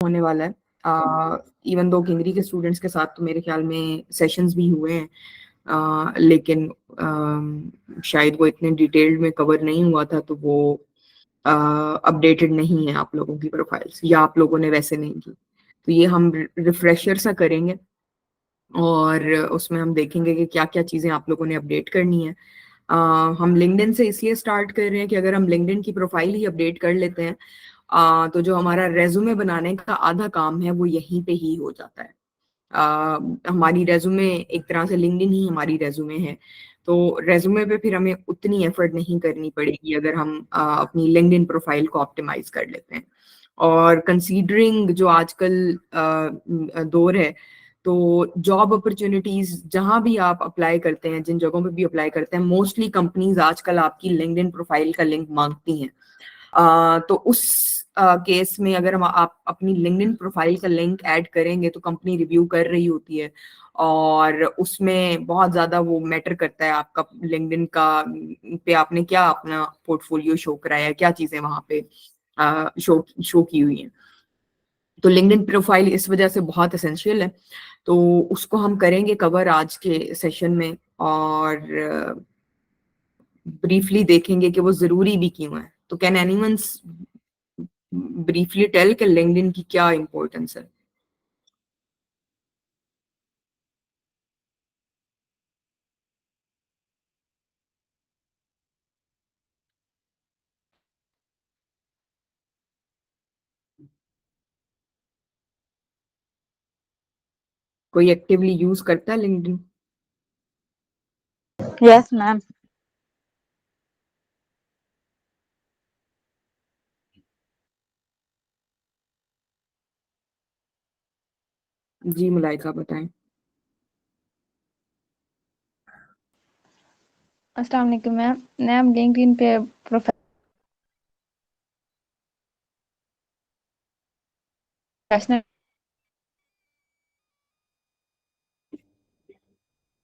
होने वाला है। इवन दो किंगरी के स्टूडेंट्स के साथ तो मेरे ख्याल में सेशंस भी हुए हैं, लेकिन शायद वो इतने डिटेल्ड में कवर नहीं हुआ था, तो वो अपडेटेड नहीं है आप लोगों की प्रोफाइल्स, या आप लोगों ने वैसे नहीं की। तो ये हम रिफ्रेशर सा करेंगे और उसमें हम देखेंगे कि क्या क्या चीजें आप लोगों ने अपडेट करनी है। हम लिंक्डइन से इसलिए स्टार्ट कर रहे हैं कि अगर हम लिंक्डइन की प्रोफाइल ही अपडेट कर लेते हैं, तो जो हमारा रेज्यूमे बनाने का आधा काम है वो यहीं पे ही हो जाता है। हमारी रेज्यूमे एक तरह से लिंक्डइन ही हमारी रेज्यूमे है, तो रेज्यूमे पे फिर हमें उतनी एफर्ट नहीं करनी पड़ेगी अगर हम अपनी लिंक्डइन प्रोफाइल को ऑप्टिमाइज कर लेते हैं। और कंसीडरिंग जो आजकल दौर है, तो जॉब अपॉर्चुनिटीज जहां भी आप अप्लाई करते हैं, जिन जगहों पे भी अप्लाई करते हैं, मोस्टली कंपनीज आजकल आपकी लिंक्डइन प्रोफाइल का लिंक मांगती हैं। तो उस केस में अगर हम आप अपनी लिंक्डइन प्रोफाइल का लिंक ऐड करेंगे तो कंपनी रिव्यू कर रही होती है, और उसमें बहुत ज्यादा वो मैटर करता है आपका लिंक्डइन का पे आपने क्या अपना पोर्टफोलियो शो कराया है, क्या चीजें वहां पे शो की हुई हैं। तो लिंक्डइन प्रोफाइल इस वजह से बहुत एसेंशियल है, तो उसको हम करेंगे कवर आज के सेशन में, और ब्रीफली देखेंगे कि वो जरूरी भी क्यों है। तो कैन एनीवन ब्रीफली टेल कि लिंक्डइन की क्या इंपॉर्टेंस है? कोई एक्टिवली यूज करता है लिंक्डइन? Yes ma'am. जी मुलाइका बताएं। अस्सलाम वालेकुम मैम। मैम लिंक्डइन पे प्रोफेशनल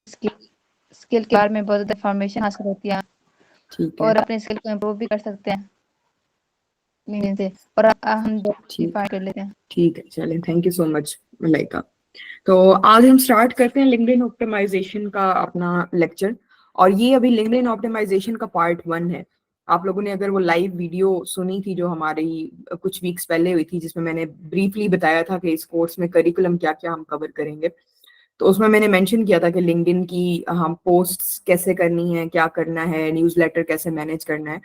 स्किल के बारे में बहुत ज़्यादा इंफॉर्मेशन हासिल होती है, ठीक है। और अपने स्किल को इम्प्रूव भी कर सकते हैं लिंक्डइन से, और हम ठीक डिफाइन कर लेते हैं। ठीक है, चलें, thank you so much Malaika. तो आज हम स्टार्ट करते हैं लिंक्डइन ऑप्टिमाइजेशन का अपना लेक्चर, और ये अभी लिंक्डइन ऑप्टिमाइजेशन का पार्ट 1 है। आप लोगों ने अगर वो लाइव वीडियो सुनी थी जो हमारी कुछ वीक्स पहले हुई थी, जिसमें मैंने ब्रीफली बताया था कि इस कोर्स में करिकुलम क्या क्या हम कवर करेंगे, तो उसमें मैंने मेंशन किया था कि लिंक्डइन की हम पोस्ट्स कैसे करनी है, क्या करना है, न्यूज़लेटर कैसे मैनेज करना है,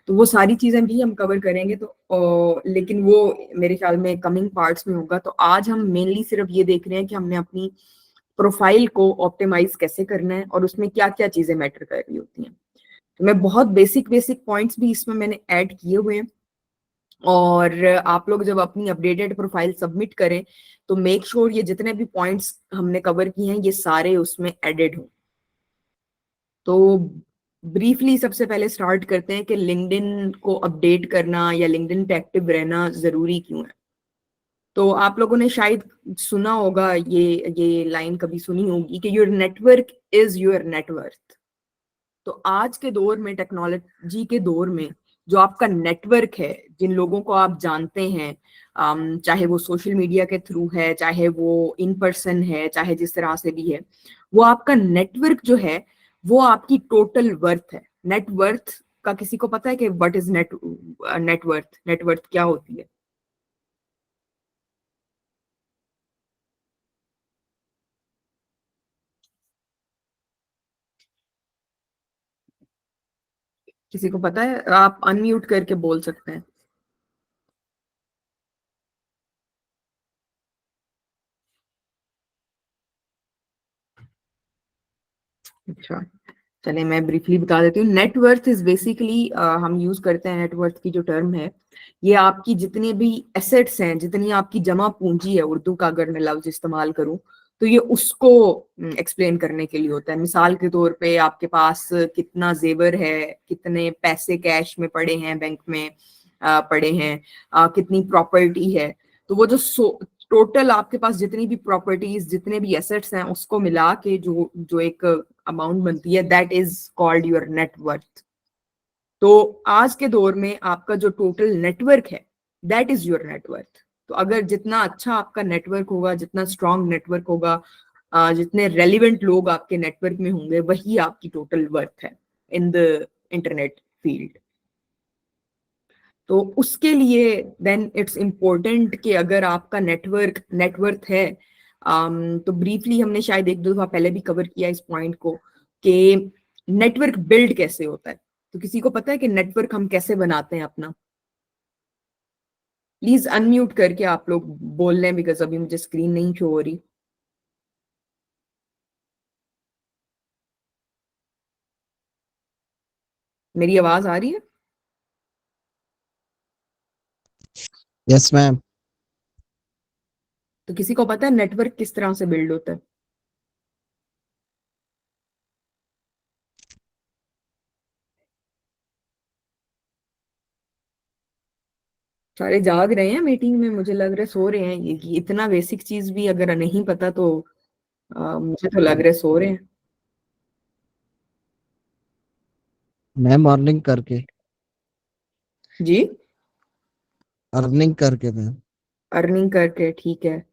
तो वो सारी चीजें भी हम कवर करेंगे। तो लेकिन वो मेरे ख्याल में कमिंग पार्ट्स में होगा। तो आज हम मेनली सिर्फ ये देख रहे हैं कि हमने अपनी प्रोफाइल को ऑप्टिमाइज कैसे करना है और उसमें क्या क्या चीजें मैटर कर रही होती हैं। तो मैं बहुत बेसिक बेसिक पॉइंट्स भी इसमें मैंने ऐड किए हुए हैं, और आप लोग जब अपनी अपडेटेड प्रोफाइल सबमिट करें तो मेक श्योर ये जितने भी पॉइंट्स हमने कवर किए हैं ये सारे उसमें एडेड हो। तो ब्रीफली सबसे पहले स्टार्ट करते हैं कि लिंक्डइन को अपडेट करना या लिंक्डइन पे एक्टिव रहना जरूरी क्यों है। तो आप लोगों ने शायद सुना होगा, ये लाइन कभी सुनी होगी कि your network is your net worth. तो आज के दौर में, टेक्नोलॉजी के दौर में, जो आपका नेटवर्क है, जिन लोगों को आप जानते हैं, चाहे वो सोशल मीडिया के थ्रू है, चाहे वो इन पर्सन है, चाहे जिस तरह से भी है, वो आपका नेटवर्क जो है वो आपकी टोटल वर्थ है। नेटवर्थ का किसी को पता है कि व्हाट इज नेटवर्थ? नेटवर्थ क्या होती है? किसी को पता है? आप अनम्यूट करके बोल सकते हैं। अच्छा, चलिए मैं ब्रीफली बता देती हूँ। नेटवर्थ इज बेसिकली, हम यूज करते हैं नेटवर्थ की जो टर्म है, ये आपकी जितनी भी एसेट्स हैं, जितनी आपकी जमा पूंजी है, उर्दू का अगर मैं लफ्ज इस्तेमाल करूं तो ये उसको एक्सप्लेन करने के लिए होता है। मिसाल के तौर पे आपके पास कितना जेवर है, कितने पैसे कैश में पड़े हैं, बैंक में पड़े हैं, कितनी प्रॉपर्टी है। तो वो जो टोटल आपके पास जितनी भी प्रॉपर्टीज, जितने भी एसेट्स हैं, उसको मिला के जो जो एक अमाउंट बनती है, that is called your net worth. तो आज के दौर में आपका जो टोटल नेटवर्क है, दैट इज योर नेटवर्थ। तो अगर जितना अच्छा आपका नेटवर्क होगा, जितना स्ट्रांग नेटवर्क होगा, जितने रेलिवेंट लोग आपके नेटवर्क में होंगे, वही आपकी टोटल वर्थ है इन द इंटरनेट फील्ड। तो उसके लिए देन इट्स इम्पोर्टेंट कि अगर आपका नेटवर्थ है, तो ब्रीफली हमने शायद एक दो दफा पहले भी कवर किया इस पॉइंट को कि नेटवर्क बिल्ड कैसे होता है। तो किसी को पता है कि नेटवर्क हम कैसे बनाते हैं अपना? प्लीज अनम्यूट करके आप लोग बोल लें, बिकॉज अभी मुझे स्क्रीन नहीं शो हो रही। मेरी आवाज आ रही है? Yes ma'am. तो किसी को पता है नेटवर्क किस तरह से बिल्ड होता है? सारे जाग रहे हैं मीटिंग में, मुझे लग रहा है सो रहे हैं। ये इतना बेसिक चीज भी अगर नहीं पता तो मुझे तो लग रहा है सो रहे हैं। मैम अर्निंग करके। जी, अर्निंग करके मैम। अर्निंग करके, ठीक है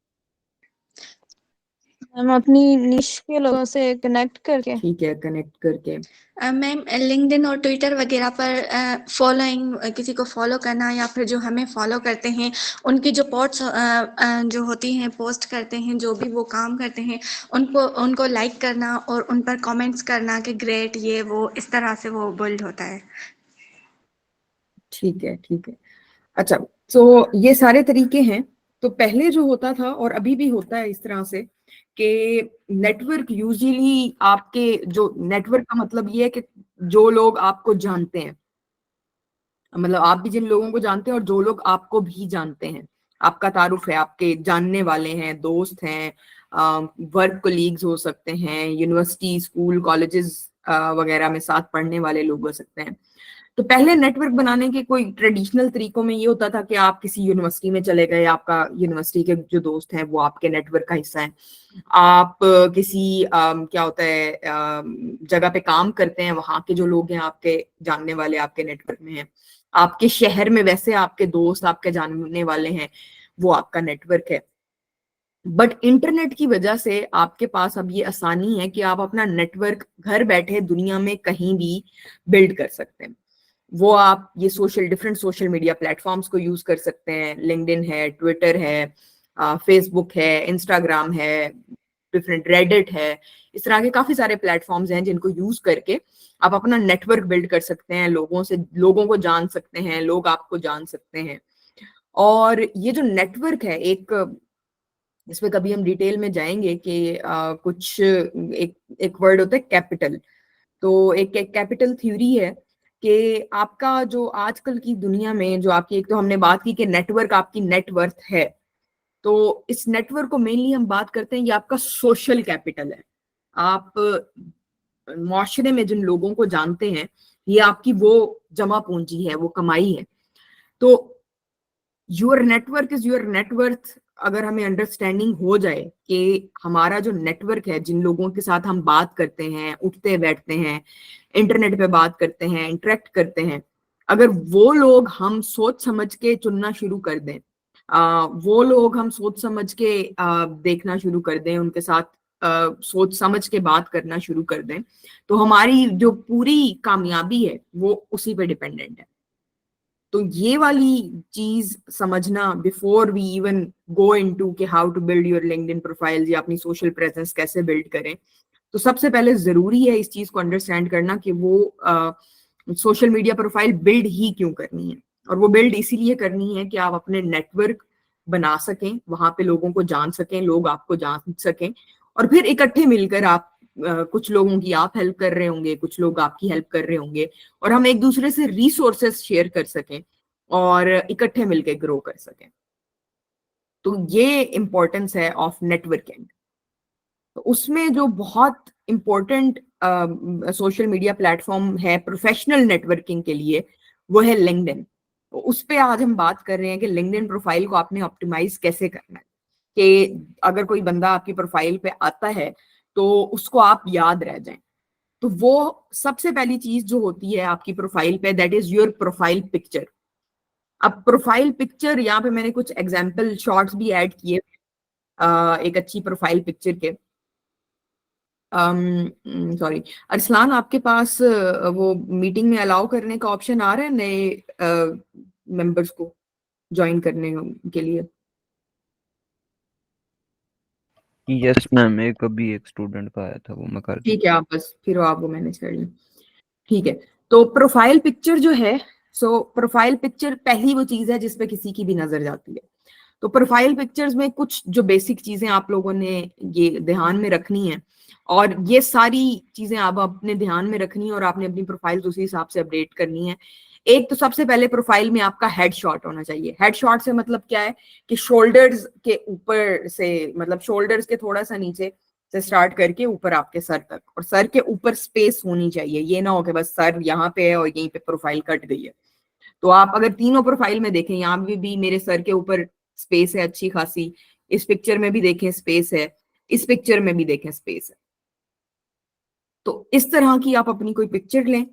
हम अपनी निश के लोगों से कनेक्ट करके। ठीक है, कनेक्ट करके। मैम लिंक्डइन और ट्विटर वगैरह पर फॉलोइंग, किसी को फॉलो करना या फिर जो हमें फॉलो करते हैं उनकी जो पोस्ट जो होती हैं, पोस्ट करते हैं, जो भी वो काम करते हैं, उनको लाइक करना और उन पर कमेंट्स करना कि ग्रेट, ये वो, इस तरह से वो बिल्ड होता है। ठीक है, ठीक है। अच्छा, तो ये सारे तरीके हैं। तो पहले जो होता था और अभी भी होता है इस तरह से कि नेटवर्क यूजुअली आपके, जो नेटवर्क का मतलब ये है कि जो लोग आपको जानते हैं, मतलब आप भी जिन लोगों को जानते हैं और जो लोग आपको भी जानते हैं, आपका तारुफ है, आपके जानने वाले हैं, दोस्त हैं, वर्क कोलीग्स हो सकते हैं, यूनिवर्सिटी, स्कूल, कॉलेजेस वगैरह में साथ पढ़ने वाले लोग हो सकते हैं। तो पहले नेटवर्क बनाने के कोई ट्रेडिशनल तरीकों में ये होता था कि आप किसी यूनिवर्सिटी में चले गए, आपका यूनिवर्सिटी के जो दोस्त हैं वो आपके नेटवर्क का हिस्सा है। आप किसी क्या होता है जगह पे काम करते हैं, वहां के जो लोग हैं आपके जानने वाले आपके नेटवर्क में हैं। आपके शहर में वैसे आपके दोस्त, आपके जानने वाले हैं, वो आपका नेटवर्क है। बट इंटरनेट की वजह से आपके पास अब ये आसानी है कि आप अपना नेटवर्क घर बैठे दुनिया में कहीं भी बिल्ड कर सकते हैं। वो आप ये डिफरेंट सोशल मीडिया प्लेटफॉर्म्स को यूज कर सकते हैं। लिंक्डइन है, ट्विटर है, फेसबुक है, इंस्टाग्राम है, डिफरेंट रेडिट है। इस तरह के काफी सारे प्लेटफॉर्म्स हैं जिनको यूज करके आप अपना नेटवर्क बिल्ड कर सकते हैं, लोगों को जान सकते हैं, लोग आपको जान सकते हैं। और ये जो नेटवर्क है, इसमें कभी हम डिटेल में जाएंगे कि एक वर्ड होता है कैपिटल। तो एक कैपिटल थ्योरी है कि आपका जो आजकल की दुनिया में जो आपकी, एक तो हमने बात की कि नेटवर्क आपकी नेटवर्थ है, तो इस नेटवर्क को मेनली हम बात करते हैं, ये आपका सोशल कैपिटल है। आप माशरे में जिन लोगों को जानते हैं, ये आपकी वो जमा पूंजी है, वो कमाई है। तो your network is your net worth. अगर हमें अंडरस्टैंडिंग हो जाए कि हमारा जो नेटवर्क है, जिन लोगों के साथ हम बात करते हैं, उठते बैठते हैं, इंटरनेट पे बात करते हैं, इंटरेक्ट करते हैं, अगर वो लोग हम सोच समझ के चुनना शुरू कर दें, वो लोग हम सोच समझ के देखना शुरू कर दें, उनके साथ सोच समझ के बात करना शुरू कर दें, तो हमारी जो पूरी कामयाबी है वो उसी पे डिपेंडेंट है। तो ये वाली चीज समझना before we even go into कि how to build your LinkedIn profile या अपनी सोशल प्रेजेंस कैसे बिल्ड करें, तो सबसे पहले जरूरी है इस चीज को अंडरस्टैंड करना कि वो सोशल मीडिया प्रोफाइल बिल्ड ही क्यों करनी है। और वो बिल्ड इसीलिए करनी है कि आप अपने नेटवर्क बना सकें, वहां पे लोगों को जान सकें, लोग आपको जान सकें, और फिर इकट्ठे मिलकर आप कुछ लोगों की आप हेल्प कर रहे होंगे, कुछ लोग आपकी हेल्प कर रहे होंगे, और हम एक दूसरे से रिसोर्सेस शेयर कर सकें और इकट्ठे मिलकर ग्रो कर सकें। तो ये इंपॉर्टेंस है ऑफ नेटवर्किंग। तो उसमें जो बहुत इंपॉर्टेंट सोशल मीडिया प्लेटफॉर्म है प्रोफेशनल नेटवर्किंग के लिए, वो है लिंक्डइन। तो उस पे आज हम बात कर रहे हैं कि लिंक्डइन प्रोफाइल को आपने ऑप्टिमाइज कैसे करना है, कि अगर कोई बंदा आपकी प्रोफाइल पे आता है तो उसको आप याद रह जाएं। तो वो सबसे पहली चीज जो होती है आपकी प्रोफाइल पे, that is your profile picture. अब प्रोफाइल पिक्चर, यहाँ पे मैंने कुछ एग्जाम्पल शॉट्स भी ऐड किए एक अच्छी प्रोफाइल पिक्चर के। सॉरी अरसलान, आपके पास वो मीटिंग में अलाउ करने का ऑप्शन आ रहा है नए मेंबर्स को ज्वाइन करने के लिए? यस मैम, एक अभी एक स्टूडेंट का आया था, वो मैं कर ठीक है, आप बस फिर आप वो मैनेज कर लें। ठीक है, तो प्रोफाइल पिक्चर जो है, सो प्रोफाइल पिक्चर पहली वो चीज है जिसपे किसी की भी नजर जाती है। तो प्रोफाइल पिक्चर्स में कुछ जो बेसिक चीजें आप लोगों ने ये ध्यान में रखनी है, और ये सारी चीजें आप अपने ध्यान में रखनी है और आपने अपनी प्रोफाइल उसी हिसाब से अपडेट करनी है। एक तो सबसे पहले प्रोफाइल में आपका हेड शॉट होना चाहिए। हेड शॉट से मतलब क्या है कि शोल्डर्स के ऊपर से, मतलब शोल्डर्स के थोड़ा सा नीचे से स्टार्ट करके ऊपर आपके सर तक, और सर के ऊपर स्पेस होनी चाहिए। ये ना हो कि बस सर यहाँ पे है और यहीं पे प्रोफाइल कट गई है। तो आप अगर तीनों प्रोफाइल में देखें, यहाँ भी मेरे सर के ऊपर स्पेस है अच्छी खासी, इस पिक्चर में भी देखें स्पेस है, इस पिक्चर में भी देखें स्पेस है। तो इस तरह की आप अपनी कोई पिक्चर लें,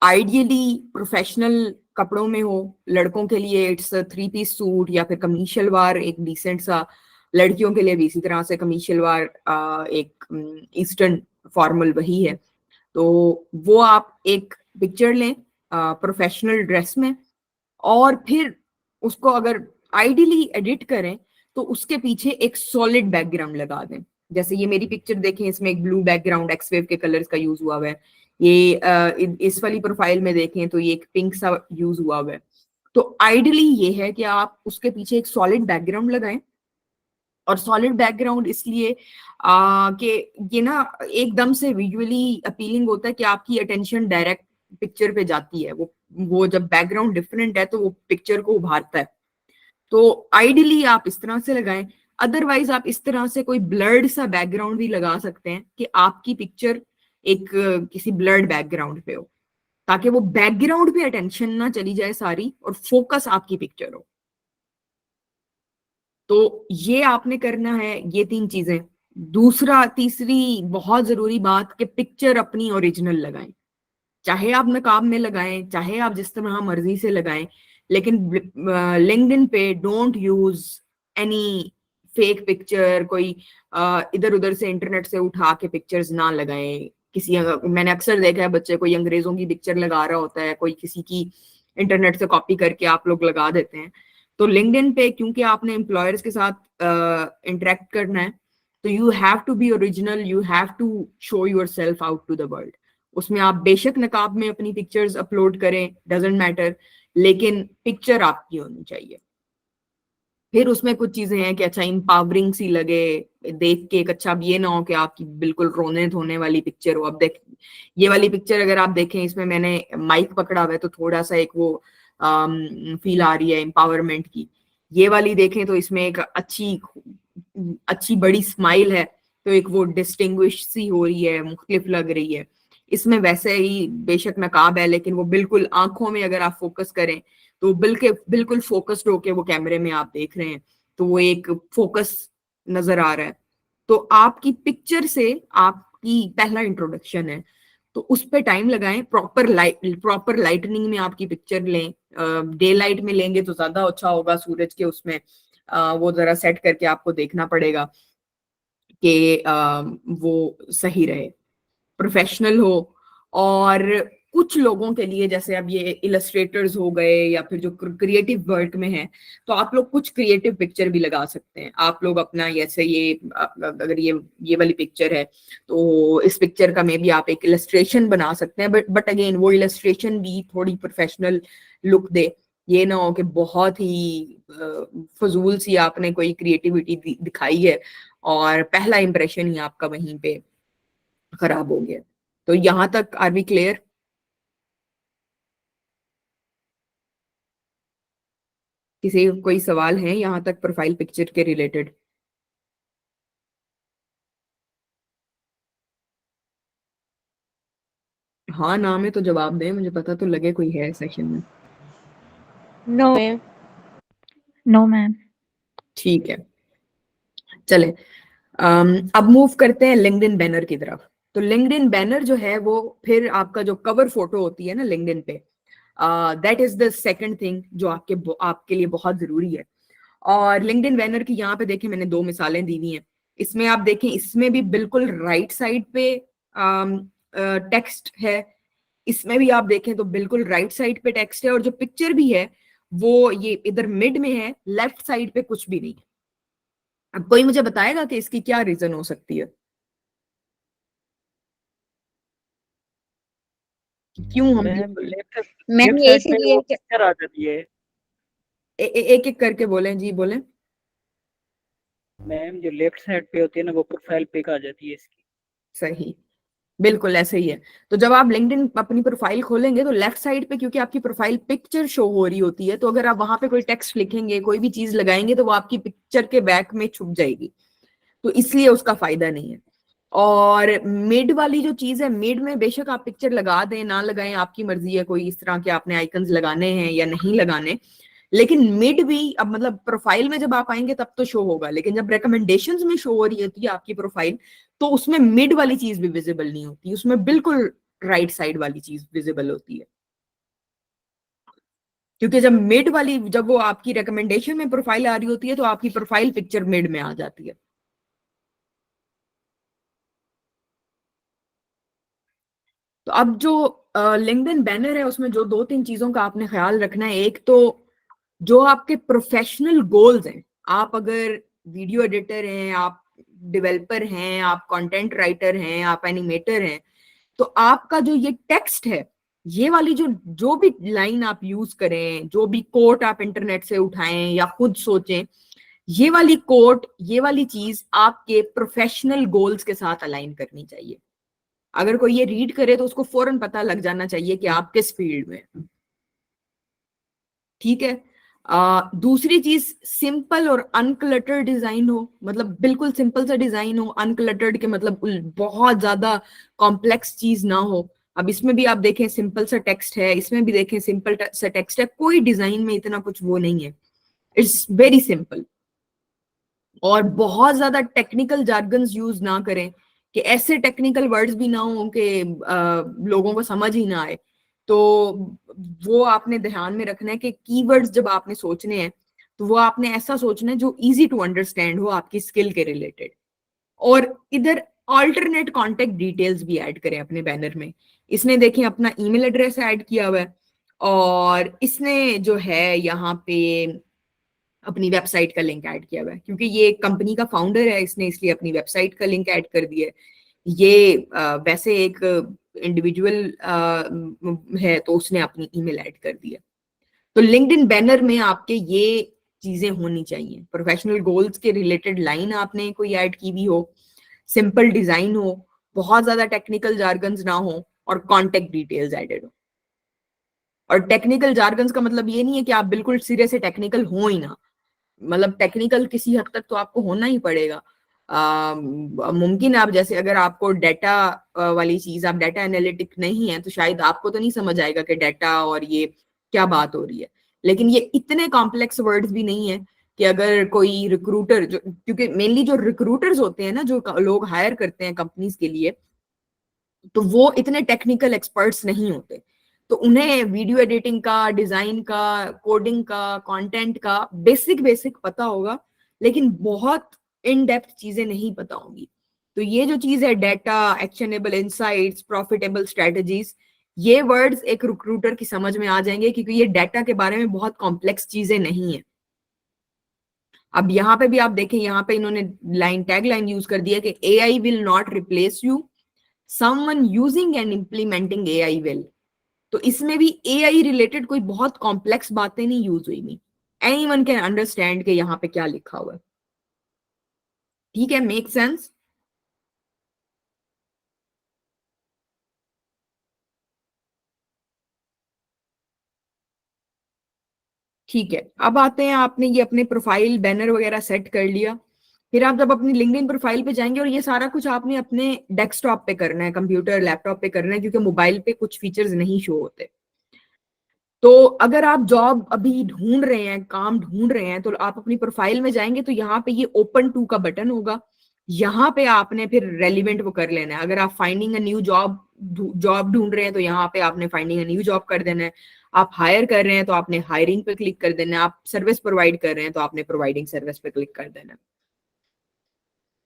आइडियली प्रोफेशनल कपड़ों में हो। लड़कों के लिए इट्स 3 पीस सूट या फिर कमीज शलवार एक डिसेंट सा, लड़कियों के लिए भी इसी तरह से कमीज शलवार एक ईस्टर्न फॉर्मल वही है। तो वो आप एक पिक्चर लें प्रोफेशनल ड्रेस में, और फिर उसको अगर आइडियली एडिट करें तो उसके पीछे एक सॉलिड बैकग्राउंड लगा दें। जैसे ये मेरी पिक्चर देखें, इसमें एक ब्लू बैकग्राउंड एक्सवेव के कलर्स का यूज हुआ हुआ है। ये इस वाली प्रोफाइल में देखें तो ये एक पिंक सा यूज हुआ हुआ है। तो आइडियली ये है कि आप उसके पीछे एक सॉलिड बैकग्राउंड लगाएं। और सॉलिड बैकग्राउंड इसलिए कि ये ना एकदम से विजुअली अपीलिंग होता है कि आपकी अटेंशन डायरेक्ट पिक्चर पे जाती है। वो जब बैकग्राउंड डिफरेंट है तो वो पिक्चर को उभारता है। तो आइडियली आप इस तरह से लगाएं। अदरवाइज आप इस तरह से कोई ब्लर्ड सा बैकग्राउंड भी लगा सकते हैं कि आपकी पिक्चर एक किसी ब्लर्ड बैकग्राउंड पे हो, ताकि वो बैकग्राउंड पे अटेंशन ना चली जाए सारी और फोकस आपकी पिक्चर हो। तो ये आपने करना है, ये 3 चीजें। दूसरा, तीसरी बहुत जरूरी बात कि पिक्चर अपनी ओरिजिनल लगाएं। चाहे आप नकाब में लगाएं, चाहे आप जिस तरह मर्जी से लगाएं, लेकिन लिंक्डइन पे don't use any fake picture. कोई इधर उधर से इंटरनेट से उठा के पिक्चर्स ना लगाएं। मैंने अक्सर देखा है बच्चे कोई अंग्रेजों की पिक्चर लगा रहा होता है, कोई किसी की इंटरनेट से कॉपी करके आप लोग लगा देते हैं। तो लिंक्डइन पे क्योंकि आपने एम्प्लॉयर्स के साथ इंटरेक्ट करना है, तो you have to be original, you have to show yourself out to the world. उसमें आप बेशक नकाब में अपनी पिक्चर्स अपलोड करें, डजेंट मैटर, लेकिन पिक्चर आपकी होनी चाहिए। फिर उसमें कुछ चीजें हैं कि अच्छा इंपावरिंग सी लगे देख के, एक अच्छा ये ना हो कि आपकी बिल्कुल रोने धोने वाली पिक्चर हो। अब देख, ये वाली पिक्चर अगर आप देखें, इसमें मैंने माइक पकड़ा हुआ है तो थोड़ा सा एक वो फील आ रही है एम्पावरमेंट की। ये वाली देखें तो इसमें एक अच्छी बड़ी स्माइल है, तो एक वो डिस्टिंग्विश सी हो रही है, मुख्तलिफ लग रही है। इसमें वैसे ही बेशक नकाब है, लेकिन वो बिल्कुल आंखों में अगर आप फोकस करें तो बिल्कुल फोकस्ड होके वो कैमरे में आप देख रहे हैं, तो वो एक फोकस नजर आ रहा है। तो आपकी पिक्चर से आपकी पहला इंट्रोडक्शन है, तो उस पर टाइम लगाएं। प्रॉपर लाइटनिंग में आपकी पिक्चर लें। डे लाइट में लेंगे तो ज्यादा अच्छा होगा, सूरज के उसमें वो जरा सेट करके आपको देखना पड़ेगा कि वो सही रहे, प्रोफेशनल हो। और कुछ लोगों के लिए, जैसे अब ये इलस्ट्रेटर्स हो गए या फिर जो क्रिएटिव वर्क में है, तो आप लोग कुछ क्रिएटिव पिक्चर भी लगा सकते हैं। आप लोग अपना, जैसे ये अगर ये वाली पिक्चर है तो इस पिक्चर का में भी आप एक इलस्ट्रेशन बना सकते हैं, बट अगेन वो इलस्ट्रेशन भी थोड़ी प्रोफेशनल लुक दे। ये ना हो कि बहुत ही फजूल सी आपने कोई क्रिएटिविटी दिखाई है और पहला इंप्रेशन ही आपका वहीं पे खराब हो गया। तो यहां तक आर वी क्लियर? किसी कोई सवाल है यहां तक प्रोफाइल पिक्चर के रिलेटेड? हाँ ना में तो जवाब दें, मुझे पता तो लगे कोई है सेशन में। No ma'am. No ma'am. ठीक है, चले अब मूव करते हैं लिंक्डइन बैनर की तरफ। तो लिंक्डइन बैनर जो है वो फिर आपका जो कवर फोटो होती है ना लिंक्डइन पे, that is the second thing जो आपके लिए बहुत जरूरी है। और लिंक्डइन बैनर की यहाँ पे देखें मैंने 2 मिसालें दी हुई हैं। इसमें आप देखें, इसमें भी बिल्कुल राइट साइड पे टेक्स्ट है, इसमें भी आप देखें तो बिल्कुल राइट साइड पे टेक्स्ट है, और जो पिक्चर भी है वो ये इधर मिड में है, लेफ्ट साइड पे कुछ भी नहीं है। अब कोई मुझे बताएगा कि इसकी क्या रीजन हो सकती है, क्यों हम मैम मैम लेफ्ट ये साइड पे इसीलिए वो पिक्चर आ जाती है। एक एक करके बोलें जी, बोलें। मैम जो लेफ्ट साइड पे होती है ना वो प्रोफाइल पिक आ जाती है इसकी। सही, बिल्कुल ऐसे ही है। तो जब आप लिंक्डइन अपनी प्रोफाइल खोलेंगे तो लेफ्ट साइड पे, क्योंकि आपकी प्रोफाइल पिक्चर शो हो रही होती है, तो अगर आप वहां पे कोई टेक्स्ट लिखेंगे, कोई भी चीज लगाएंगे, तो वो आपकी पिक्चर के बैक में छुप जाएगी, तो इसलिए उसका फायदा नहीं है। और मिड वाली जो चीज है, मिड में बेशक आप पिक्चर लगा दें ना लगाएं, आपकी मर्जी है, कोई इस तरह के आपने आइकन्स लगाने हैं या नहीं लगाने, लेकिन मिड भी अब मतलब प्रोफाइल में जब आप आएंगे तब तो शो होगा, लेकिन जब रिकमेंडेशंस में शो हो रही होती है आपकी प्रोफाइल, तो उसमें मिड वाली चीज भी विजिबल नहीं होती, उसमें बिल्कुल राइट साइड वाली चीज विजिबल होती है। क्योंकि जब मिड वाली, जब वो आपकी रिकमेंडेशन में प्रोफाइल आ रही होती है, तो आपकी प्रोफाइल पिक्चर मिड में आ जाती है। तो अब जो लिंक्डइन बैनर है उसमें जो 2-3 चीजों का आपने ख्याल रखना है। एक तो जो आपके प्रोफेशनल गोल्स हैं, आप अगर वीडियो एडिटर हैं, आप डेवलपर हैं, आप कंटेंट राइटर हैं, आप एनिमेटर हैं, तो आपका जो ये टेक्स्ट है, ये वाली जो भी लाइन आप यूज करें, जो भी कोट आप इंटरनेट से उठाएं या खुद सोचें, ये वाली कोट, ये वाली चीज आपके प्रोफेशनल गोल्स के साथ अलाइन करनी चाहिए। अगर कोई ये रीड करे तो उसको फौरन पता लग जाना चाहिए कि आप किस फील्ड में, ठीक है। दूसरी चीज, सिंपल और अनक्लटर्ड डिजाइन हो, मतलब बिल्कुल सिंपल सा डिजाइन हो, अनक्लटर्ड के मतलब बहुत ज्यादा कॉम्प्लेक्स चीज ना हो। अब इसमें भी आप देखें सिंपल सा टेक्स्ट है, इसमें भी देखें सिंपल सा टेक्स्ट है, कोई डिजाइन में इतना कुछ वो नहीं है, इट्स वेरी सिंपल। और बहुत ज्यादा टेक्निकल जार्गन्स यूज ना करें, कि ऐसे टेक्निकल वर्ड्स भी ना हो कि लोगों को समझ ही ना आए। तो वो आपने ध्यान में रखना है कि कीवर्ड्स जब आपने सोचने हैं तो वो आपने ऐसा सोचना है जो इजी टू अंडरस्टैंड हो, आपकी स्किल के रिलेटेड। और इधर ऑल्टरनेट कॉन्टेक्ट डिटेल्स भी ऐड करें अपने बैनर में। इसने देखें अपना ईमेल एड्रेस ऐड किया हुआ है, और इसने जो है यहाँ पे अपनी वेबसाइट का लिंक ऐड किया हुआ है, क्योंकि ये एक कंपनी का फाउंडर है, इसने इसलिए अपनी वेबसाइट का लिंक ऐड कर दिया है। ये वैसे एक इंडिविजुअल है, तो उसने अपनी ईमेल ऐड कर दिया। तो लिंक्डइन बैनर में आपके ये चीजें होनी चाहिए, प्रोफेशनल गोल्स के रिलेटेड लाइन आपने कोई ऐड की भी हो, सिंपल डिजाइन हो, बहुत ज्यादा टेक्निकल जार्गन्स ना हो, और कॉन्टेक्ट डिटेल्स एडेड हो। और टेक्निकल जार्गन्स का मतलब ये नहीं है कि आप बिल्कुल सिरे से टेक्निकल हो ही ना, मतलब टेक्निकल किसी हद तक तो आपको होना ही पड़ेगा। मुमकिन है आप, जैसे अगर आपको डाटा वाली चीज, आप डाटा एनालिटिक नहीं है, तो शायद आपको तो नहीं समझ आएगा कि डाटा और ये क्या बात हो रही है। लेकिन ये इतने कॉम्प्लेक्स वर्ड्स भी नहीं है कि अगर कोई रिक्रूटर, जो क्योंकि मेनली जो रिक्रूटर्स होते हैं ना, जो लोग हायर करते हैं कंपनीज के लिए, तो वो इतने टेक्निकल एक्सपर्ट्स नहीं होते, तो उन्हें वीडियो एडिटिंग का, डिजाइन का, कोडिंग का, कंटेंट का बेसिक बेसिक पता होगा, लेकिन बहुत इन डेप्थ चीजें नहीं पता होंगी। तो ये जो चीज है, data, actionable insights, profitable strategies, ये वर्ड्स एक रिक्रूटर की समझ में आ जाएंगे, क्योंकि ये डाटा के बारे में बहुत कॉम्प्लेक्स चीजें नहीं है। अब यहाँ पे भी आप देखें, यहाँ पे इन्होंने टैग लाइन यूज कर दिया कि AI will not replace you, someone using and implementing AI will। तो इसमें भी AI रिलेटेड कोई बहुत कॉम्प्लेक्स बातें नहीं यूज हुई नहीं, एनीवन कैन अंडरस्टैंड के यहाँ पे क्या लिखा हुआ है, ठीक है, मेक सेंस। ठीक है, अब आते हैं, आपने ये अपने प्रोफाइल बैनर वगैरह सेट कर लिया, फिर आप जब अपनी लिंक्डइन प्रोफाइल पे जाएंगे, और ये सारा कुछ आपने अपने डेस्कटॉप पे करना है, कंप्यूटर लैपटॉप पे करना है, क्योंकि मोबाइल पे कुछ फीचर्स नहीं शो होते। तो अगर आप जॉब अभी ढूंढ रहे हैं, काम ढूंढ रहे हैं, तो आप अपनी प्रोफाइल में जाएंगे, तो यहाँ पे ये ओपन टू का बटन होगा, यहाँ पे आपने फिर रेलिवेंट वो कर लेना है। अगर आप finding a new job job ढूंढ रहे हैं तो यहाँ पे आपने फाइंडिंग अ न्यू जॉब कर देना है। आप हायर कर रहे हैं तो आपने हायरिंग पे क्लिक कर देना है। आप सर्विस प्रोवाइड कर रहे हैं तो आपने प्रोवाइडिंग सर्विस पे क्लिक कर देना है।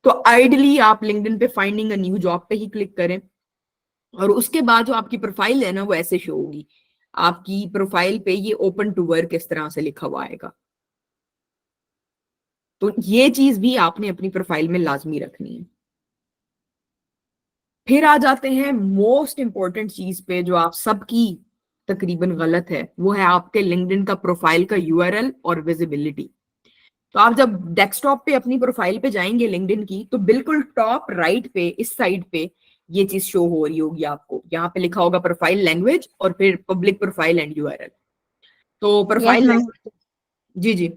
तो आइडियली आप लिंक्डइन पे फाइंडिंग अ न्यू जॉब पे ही क्लिक करें, और उसके बाद जो आपकी प्रोफाइल है ना वो ऐसे शो होगी। आपकी प्रोफाइल पे ये ओपन टू वर्क इस तरह से लिखा हुआ आएगा। तो ये चीज भी आपने अपनी प्रोफाइल में लाजमी रखनी है। फिर आ जाते हैं मोस्ट इंपॉर्टेंट चीज पे जो आप सबकी तकरीबन गलत है, वो है आपके लिंक्डइन का प्रोफाइल का यूआरएल और विजिबिलिटी। तो आप जब डेस्कटॉप पे अपनी प्रोफाइल पे जाएंगे लिंक्डइन की, तो बिल्कुल टॉप राइट पे इस साइड पे ये चीज शो हो रही होगी आपको। यहाँ पे लिखा होगा प्रोफाइल लैंग्वेज और फिर पब्लिक प्रोफाइल एंड यूआरएल। तो प्रोफाइल मैम। जी जी।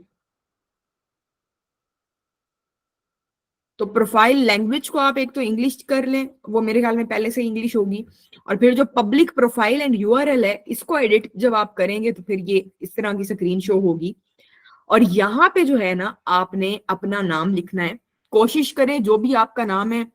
तो प्रोफाइल लैंग्वेज को आप एक तो इंग्लिश कर लें, वो मेरे ख्याल में पहले से इंग्लिश होगी। और फिर जो पब्लिक प्रोफाइल एंड यूआरएल है, इसको एडिट जब आप करेंगे तो फिर ये इस तरह की स्क्रीन शो होगी। और यहाँ पे जो है ना, आपने अपना नाम लिखना है। कोशिश करें जो भी आपका नाम है,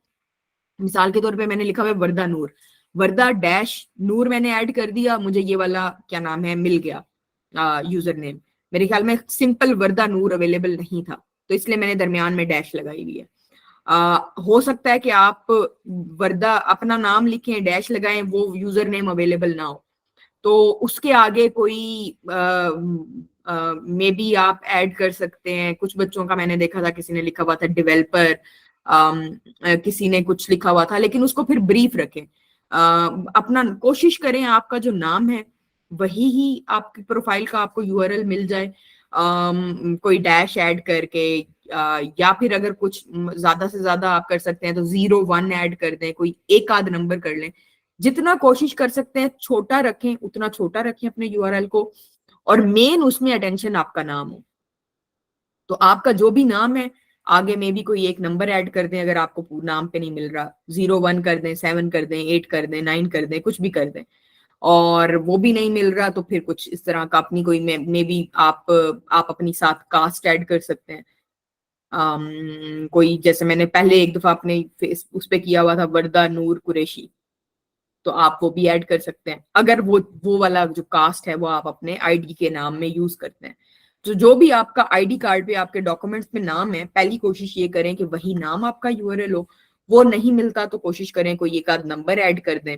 मिसाल के तौर पे मैंने लिखा हुआ है वर्दा नूर, वर्दा डैश नूर मैंने ऐड कर दिया, मुझे ये वाला क्या नाम है मिल गया यूजर नेम। मेरे ख्याल में सिंपल वर्दा नूर अवेलेबल नहीं था, तो इसलिए मैंने दरमियान में डैश लगाई हुई है। हो सकता है कि आप वर्दा अपना नाम लिखें डैश लगाएं, वो यूजर नेम अवेलेबल ना हो, तो उसके आगे कोई मे बी आप ऐड कर सकते हैं। कुछ बच्चों का मैंने देखा था, किसी ने लिखा हुआ था डेवलपर, किसी ने कुछ लिखा हुआ था, लेकिन उसको फिर ब्रीफ रखें। अपना कोशिश करें आपका जो नाम है वही ही आपकी प्रोफाइल का आपको यूआरएल मिल जाए, कोई डैश ऐड करके, या फिर अगर कुछ ज्यादा से ज्यादा आप कर सकते हैं तो 01 ऐड कर दें, कोई एक आध नंबर कर लें। जितना कोशिश कर सकते हैं छोटा रखें, उतना छोटा रखें अपने यूआरएल को, और मेन उसमें अटेंशन आपका नाम हो। तो आपका जो भी नाम है आगे में भी कोई एक नंबर ऐड कर दें, अगर आपको नाम पे नहीं मिल रहा 01 कर दें, 7 कर दें, 8 कर दें, 9 कर दें, कुछ भी कर दें। और वो भी नहीं मिल रहा तो फिर कुछ इस तरह का अपनी कोई मे बी आप अपनी साथ कास्ट ऐड कर सकते हैं। कोई जैसे मैंने पहले एक दफा अपने उस पे किया हुआ था वर्दा नूर कुरैशी, तो आप वो भी ऐड कर सकते हैं, अगर वो वाला जो कास्ट है वो आप अपने आईडी के नाम में यूज करते हैं। तो जो भी आपका आईडी कार्ड पे आपके डॉक्यूमेंट्स में नाम है, पहली कोशिश ये करें कि वही नाम आपका यूआरएल हो। वो नहीं मिलता तो कोशिश करें कोई एक आध नंबर ऐड कर दें,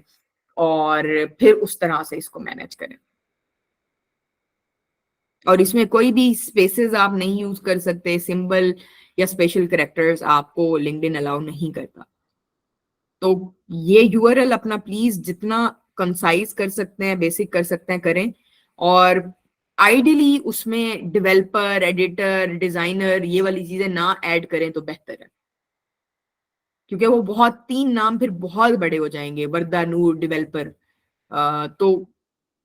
और फिर उस तरह से इसको मैनेज करें। और इसमें कोई भी स्पेसेस आप नहीं यूज कर सकते, सिंबल या स्पेशल कैरेक्टर्स आपको लिंक्डइन अलाउ नहीं करता। तो ये यूआरएल अपना प्लीज जितना कंसाइज कर सकते हैं, बेसिक कर सकते हैं करें। और आइडियली उसमें डेवलपर, एडिटर, डिजाइनर ये वाली चीजें ना ऐड करें तो बेहतर है, क्योंकि वो बहुत 3 नाम फिर बहुत बड़े हो जाएंगे, वर्दा नूर डेवलपर। तो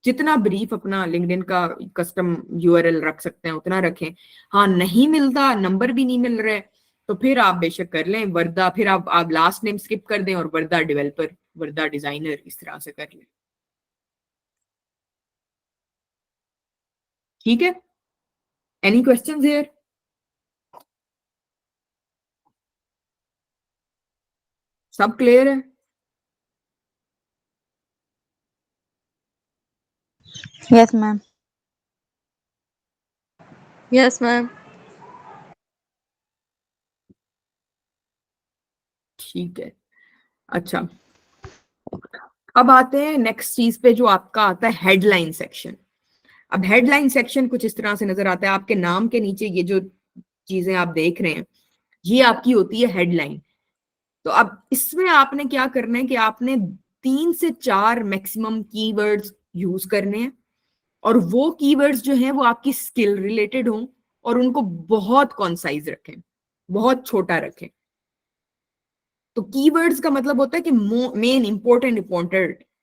जितना ब्रीफ अपना लिंक्डइन का कस्टम यूआरएल रख सकते हैं उतना रखें। हाँ नहीं मिलता, नंबर भी नहीं मिल रहे, तो फिर आप बेशक कर लें वर्दा, फिर आप लास्ट नेम स्किप कर दें और वर्दा डेवलपर, वर्दा डिजाइनर इस तरह से कर लें। ठीक है, एनी क्वेश्चंस हियर? सब क्लियर है? Yes ma'am. Yes ma'am. ठीक है, अच्छा अब आते हैं नेक्स्ट चीज पे, जो आपका आता है हेडलाइन सेक्शन। अब हेडलाइन सेक्शन कुछ इस तरह से नजर आता है। आपके नाम के नीचे ये जो चीजें आप देख रहे हैं, ये आपकी होती है हेडलाइन। तो अब इसमें आपने क्या करना है कि आपने 3 से 4 मैक्सिमम कीवर्ड्स यूज करने हैं, और वो कीवर्ड्स जो हैं वो आपकी स्किल रिलेटेड हों, और उनको बहुत कॉन्साइज रखें, बहुत छोटा रखें। तो कीवर्ड्स का मतलब होता है कि मेन इंपॉर्टेंट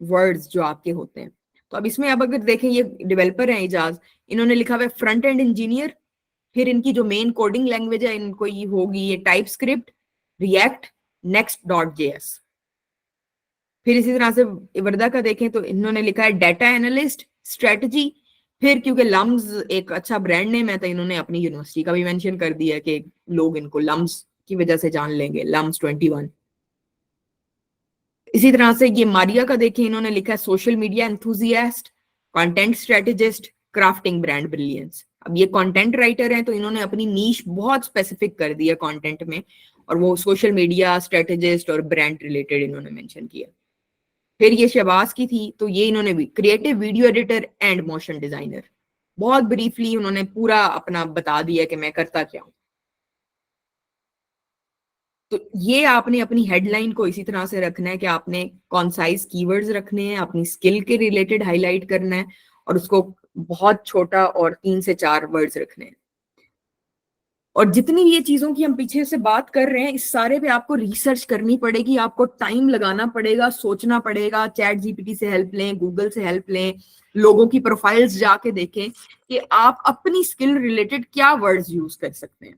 वर्ड्स जो आपके होते हैं। तो अब इसमें अब अगर देखें, ये डेवलपर हैं इजाज, इन्होंने लिखा हुआ है फ्रंट एंड इंजीनियर, फिर इनकी जो मेन कोडिंग लैंग्वेज है इनको ये होगी ये टाइप स्क्रिप्ट, रिएक्ट, next.js। फिर इसी तरह से वर्दा का देखें तो इन्होंने लिखा है डाटा एनालिस्ट, स्ट्रेटजी। फिर क्योंकि लम्स एक अच्छा ब्रांड नेम है तो इन्होंने अपनी यूनिवर्सिटी का भी मेंशन कर दिया कि लोग इनको लम्स की वजह से जान लेंगे, लम्स 21। इसी तरह से ये मारिया का देखें, इन्होंने लिखा है social media enthusiast, content strategist, crafting brand brilliance. अब ये कंटेंट राइटर हैं तो इन्होंने अपनी नीश बहुत स्पेसिफिक कर दी है कंटेंट में, और वो सोशल मीडिया स्ट्रेटेजिस्ट और ब्रांड रिलेटेड इन्होंने मेंशन किया। फिर ये शहबाज की थी, तो ये इन्होंने भी creative video editor and motion designer, बहुत ब्रीफली उन्होंने पूरा अपना बता दिया कि मैं करता क्या हूं। तो ये आपने अपनी हेडलाइन को इसी तरह से रखना है कि आपने कॉन्साइज कीवर्ड्स रखने हैं, अपनी स्किल के रिलेटेड हाईलाइट करना है, और उसको बहुत छोटा और 3 से 4 वर्ड्स रखने हैं। और जितनी भी ये चीजों की हम पीछे से बात कर रहे हैं, इस सारे पे आपको रिसर्च करनी पड़ेगी, आपको टाइम लगाना पड़ेगा, सोचना पड़ेगा। चैट जीपीटी से हेल्प लें, गूगल से हेल्प लें, लोगों की प्रोफाइल्स जाके देखें कि आप अपनी स्किल रिलेटेड क्या वर्ड्स यूज कर सकते हैं,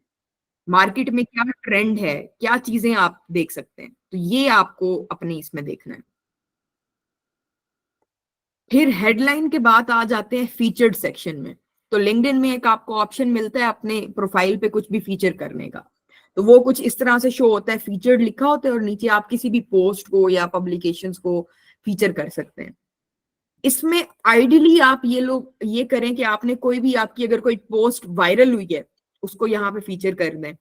मार्केट में क्या ट्रेंड है, क्या चीजें आप देख सकते हैं। तो ये आपको अपने इसमें देखना है। फिर हेडलाइन के बाद आ जाते हैं फीचर्ड सेक्शन में। तो लिंक्डइन में एक आपको ऑप्शन मिलता है अपने प्रोफाइल पे कुछ भी फीचर करने का, तो वो कुछ इस तरह से शो होता है, फीचर्ड लिखा होता है और नीचे आप किसी भी पोस्ट को या पब्लिकेशंस को फीचर कर सकते हैं। इसमें आइडियली आप ये करें कि आपने कोई भी, आपकी अगर कोई पोस्ट वायरल हुई है उसको यहाँ पे फीचर कर दें,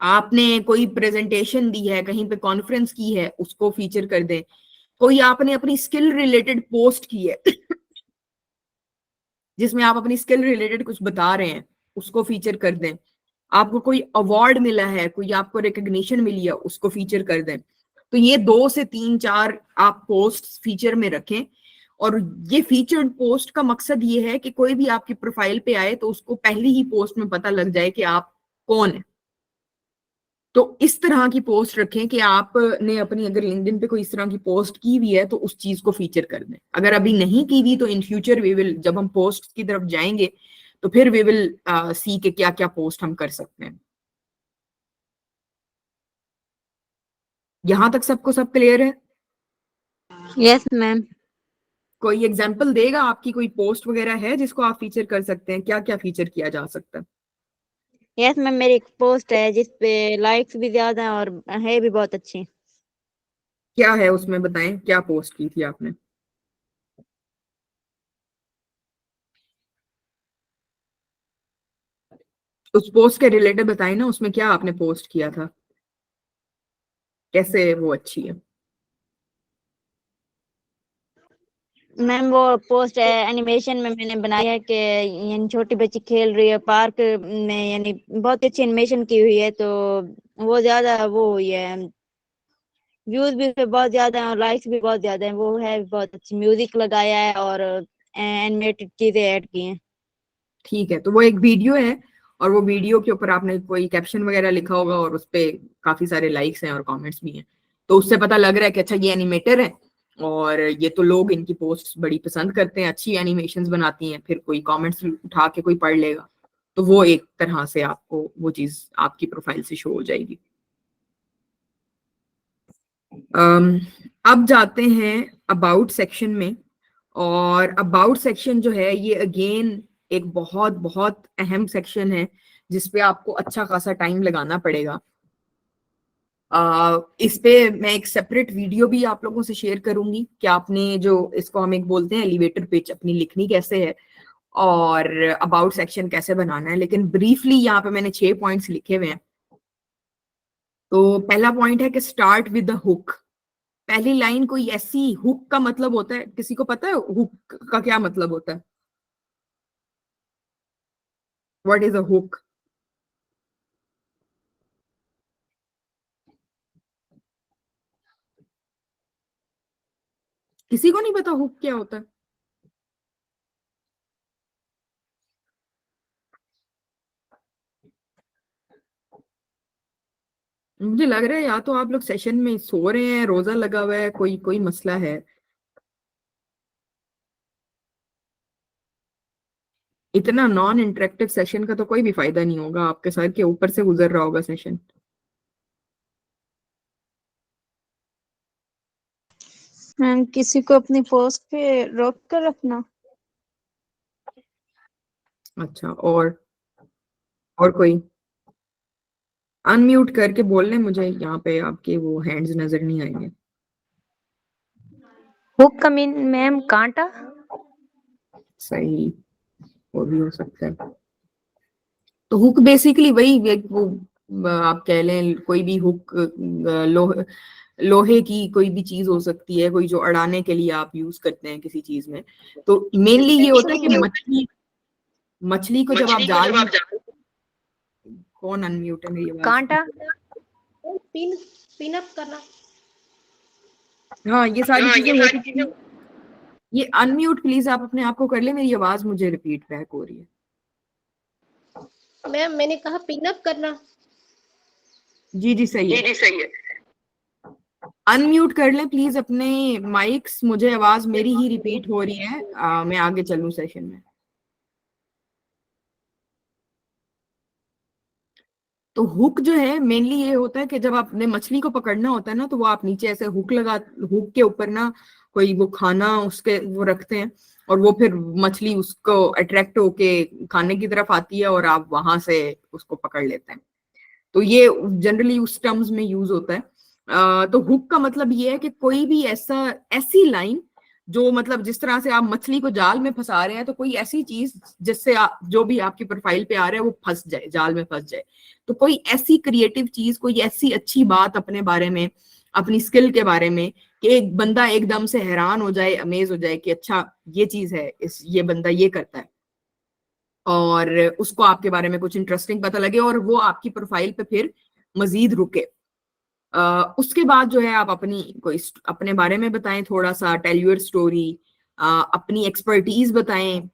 आपने कोई प्रेजेंटेशन दी है, कहीं पे कॉन्फ्रेंस की है, उसको फीचर कर दें, कोई आपने अपनी स्किल रिलेटेड पोस्ट की है जिसमें आप अपनी स्किल रिलेटेड कुछ बता रहे हैं, उसको फीचर कर दें, आपको कोई अवार्ड मिला है, कोई आपको रिकग्निशन मिली है, उसको फीचर कर दें। तो ये 2 से 3 4 आप पोस्ट फीचर में रखें। और ये फीचर्ड पोस्ट का मकसद ये है कि कोई भी आपकी प्रोफाइल पे आए तो उसको पहली ही पोस्ट में पता लग जाए कि आप कौन है। तो इस तरह की पोस्ट रखें कि आपने अपनी, अगर लिंक्डइन पे कोई इस तरह की पोस्ट की हुई है तो उस चीज को फीचर कर दें। अगर अभी नहीं की हुई तो इन फ्यूचर वी विल, जब हम पोस्ट की तरफ जाएंगे तो फिर वी विल सी के क्या क्या पोस्ट हम कर सकते हैं। यहां तक सबको सब क्लियर है? Yes ma'am. कोई एग्जांपल देगा? आपकी कोई पोस्ट वगैरह है जिसको आप फीचर कर सकते हैं? क्या क्या फीचर किया जा सकता है? यस मैम, मेरी एक पोस्ट है जिसपे लाइक्स भी ज्यादा है और है भी बहुत अच्छी। क्या है उसमें, बताएं क्या पोस्ट की थी आपने? उस पोस्ट के रिलेटेड बताएं ना, उसमें क्या आपने पोस्ट किया था, कैसे वो अच्छी है? मैम वो पोस्ट है एनिमेशन में मैंने बनाई है कि यानी छोटी बच्ची खेल रही है पार्क में, यानी बहुत अच्छी एनिमेशन की हुई है, तो वो ज्यादा वो हुई है, व्यूज भी उसपे बहुत ज्यादा है और लाइक्स भी बहुत ज्यादा है। वो है बहुत अच्छी, म्यूजिक लगाया है और एनिमेटेड चीजें ऐड की हैं। ठीक है, तो वो एक वीडियो है और वो वीडियो के ऊपर आपने कोई कैप्शन वगैरह लिखा होगा और उस पे काफी सारे लाइक्स हैं और कमेंट्स भी हैं, तो उससे पता लग रहा है कि अच्छा ये एनिमेटर है और ये तो लोग इनकी पोस्ट बड़ी पसंद करते हैं, अच्छी एनिमेशंस बनाती हैं। फिर कोई कमेंट्स उठा के कोई पढ़ लेगा, तो वो एक तरह से आपको वो चीज आपकी प्रोफाइल से शो हो जाएगी। अब जाते हैं अबाउट सेक्शन में। और अबाउट सेक्शन जो है ये अगेन एक बहुत बहुत अहम सेक्शन है जिसपे आपको अच्छा खासा टाइम लगाना पड़ेगा। इस पे मैं एक सेपरेट वीडियो भी आप लोगों से शेयर करूंगी कि आपने जो, इसको हम एक बोलते हैं एलिवेटर पिच, अपनी लिखनी कैसे है और अबाउट सेक्शन कैसे बनाना है। लेकिन ब्रीफली यहाँ पे मैंने 6 पॉइंट्स लिखे हुए हैं। तो पहला पॉइंट है कि स्टार्ट विद द हुक। पहली लाइन कोई ऐसी, हुक का मतलब होता है, किसी को पता है हुक का क्या मतलब होता है? What is a hook? किसी को नहीं पता हुक क्या होता है? मुझे लग रहा है या तो आप लोग सेशन में सो रहे हैं, रोजा लगा हुआ है, कोई कोई मसला है। इतना नॉन इंटरेक्टिव सेशन का तो कोई भी फायदा नहीं होगा, आपके सर के ऊपर से गुजर रहा होगा सेशन। मैम किसी को अपनी पोस्ट पे रोक कर रखना। अच्छा, और कोई अनम्यूट करके बोल लें, मुझे यहाँ पे आपके वो हैंड्स नजर नहीं आएंगे। हुक का मीन मैम कांटा। सही, वो भी हो सकता है। तो हुक बेसिकली वही वो आप कह लें कोई भी हुक लोहे की कोई भी चीज हो सकती है, कोई जो अड़ाने के लिए आप यूज करते हैं किसी चीज में। तो मेनली ये होता है कि मछली को जब आप जाल में, कौन अनम्यूट है मेरी आवाज? कांटा। पिन अप करना। हाँ, ये सारी चीजें हो सकती हैं। ये अनम्यूट प्लीज आप अपने आप को कर ले, मेरी आवाज मुझे रिपीट बैक हो रही है। मैम मैंने कहा पिन अप करना। जी जी सही है, अनम्यूट कर ले प्लीज अपने माइक्स, मुझे आवाज मेरी ही रिपीट हो रही है। मैं आगे चलूं सेशन में। तो हुक जो है मेनली ये होता है कि जब आपने मछली को पकड़ना होता है ना, तो वो आप नीचे ऐसे हुक के ऊपर ना कोई वो खाना उसके वो रखते हैं, और वो फिर मछली उसको अट्रैक्ट होके खाने की तरफ आती है और आप वहां से उसको पकड़ लेते हैं। तो ये जनरली उस टर्म्स में यूज होता है। तो हुक का मतलब ये है कि कोई भी ऐसी लाइन जो मतलब जिस तरह से आप मछली को जाल में फंसा रहे हैं, तो कोई ऐसी चीज जिससे आप जो भी आपकी प्रोफाइल पे आ रहा है वो फंस जाए, जाल में फंस जाए। तो कोई ऐसी क्रिएटिव चीज, कोई ऐसी अच्छी बात अपने बारे में, अपनी स्किल के बारे में, कि एक बंदा एकदम से हैरान हो जाए, अमेज हो जाए कि अच्छा ये चीज है, ये बंदा ये करता है, और उसको आपके बारे में कुछ इंटरेस्टिंग पता लगे और वो आपकी प्रोफाइल पे फिर मजीद रुके। उसके बाद जो है आप अपने बारे में बताएं, थोड़ा सा टेल योर स्टोरी, अपनी एक्सपर्टीज बताएं,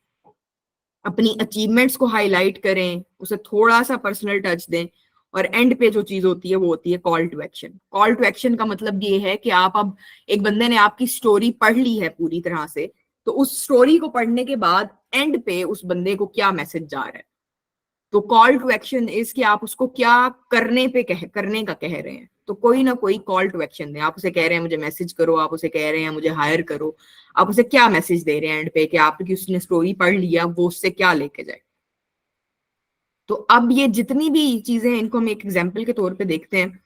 अपनी अचीवमेंट्स को हाईलाइट करें, उसे थोड़ा सा पर्सनल टच दें, और एंड पे जो चीज होती है वो होती है call to action. Call to action का मतलब ये है कि आप अब एक बंदे ने आपकी स्टोरी पढ़ ली है पूरी तरह से, तो उस स्टोरी को पढ़ने के बाद एंड पे उस बंदे को क्या मैसेज जा रहा है। तो कॉल टू एक्शन इज कि आप उसको क्या करने का कह रहे हैं। तो कोई ना कोई कॉल टू एक्शन दें। आप उसे कह रहे हैं मुझे मैसेज करो, आप उसे कह रहे हैं मुझे हायर करो, आप उसे क्या मैसेज दे रहे हैं एंड पे कि आपकी उसने स्टोरी पढ़ लिया, वो उससे क्या लेके जाए। तो अब ये जितनी भी चीजें हैं इनको हम एक एग्जाम्पल के तौर पे देखते हैं।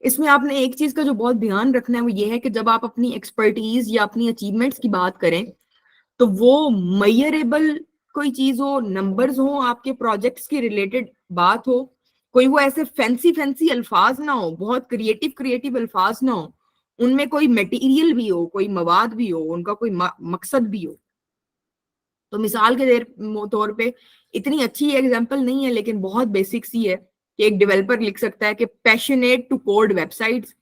इसमें आपने एक चीज का जो बहुत ध्यान रखना है वो ये है कि जब आप अपनी एक्सपर्टीज या अपनी अचीवमेंट्स की बात करें, तो वो मेजरेबल कोई चीज हो, नंबर्स हो, आपके प्रोजेक्ट्स के रिलेटेड बात हो, कोई वो ऐसे फैंसी अल्फाज ना हो, बहुत क्रिएटिव अल्फाज ना हो, उनमें कोई मटेरियल भी हो, कोई मवाद भी हो, उनका कोई मकसद भी हो। तो मिसाल के तौर पे इतनी अच्छी एग्जांपल नहीं है लेकिन बहुत बेसिक सी है कि एक डेवलपर लिख सकता है कि पैशनेट टू कोड वेबसाइट्स।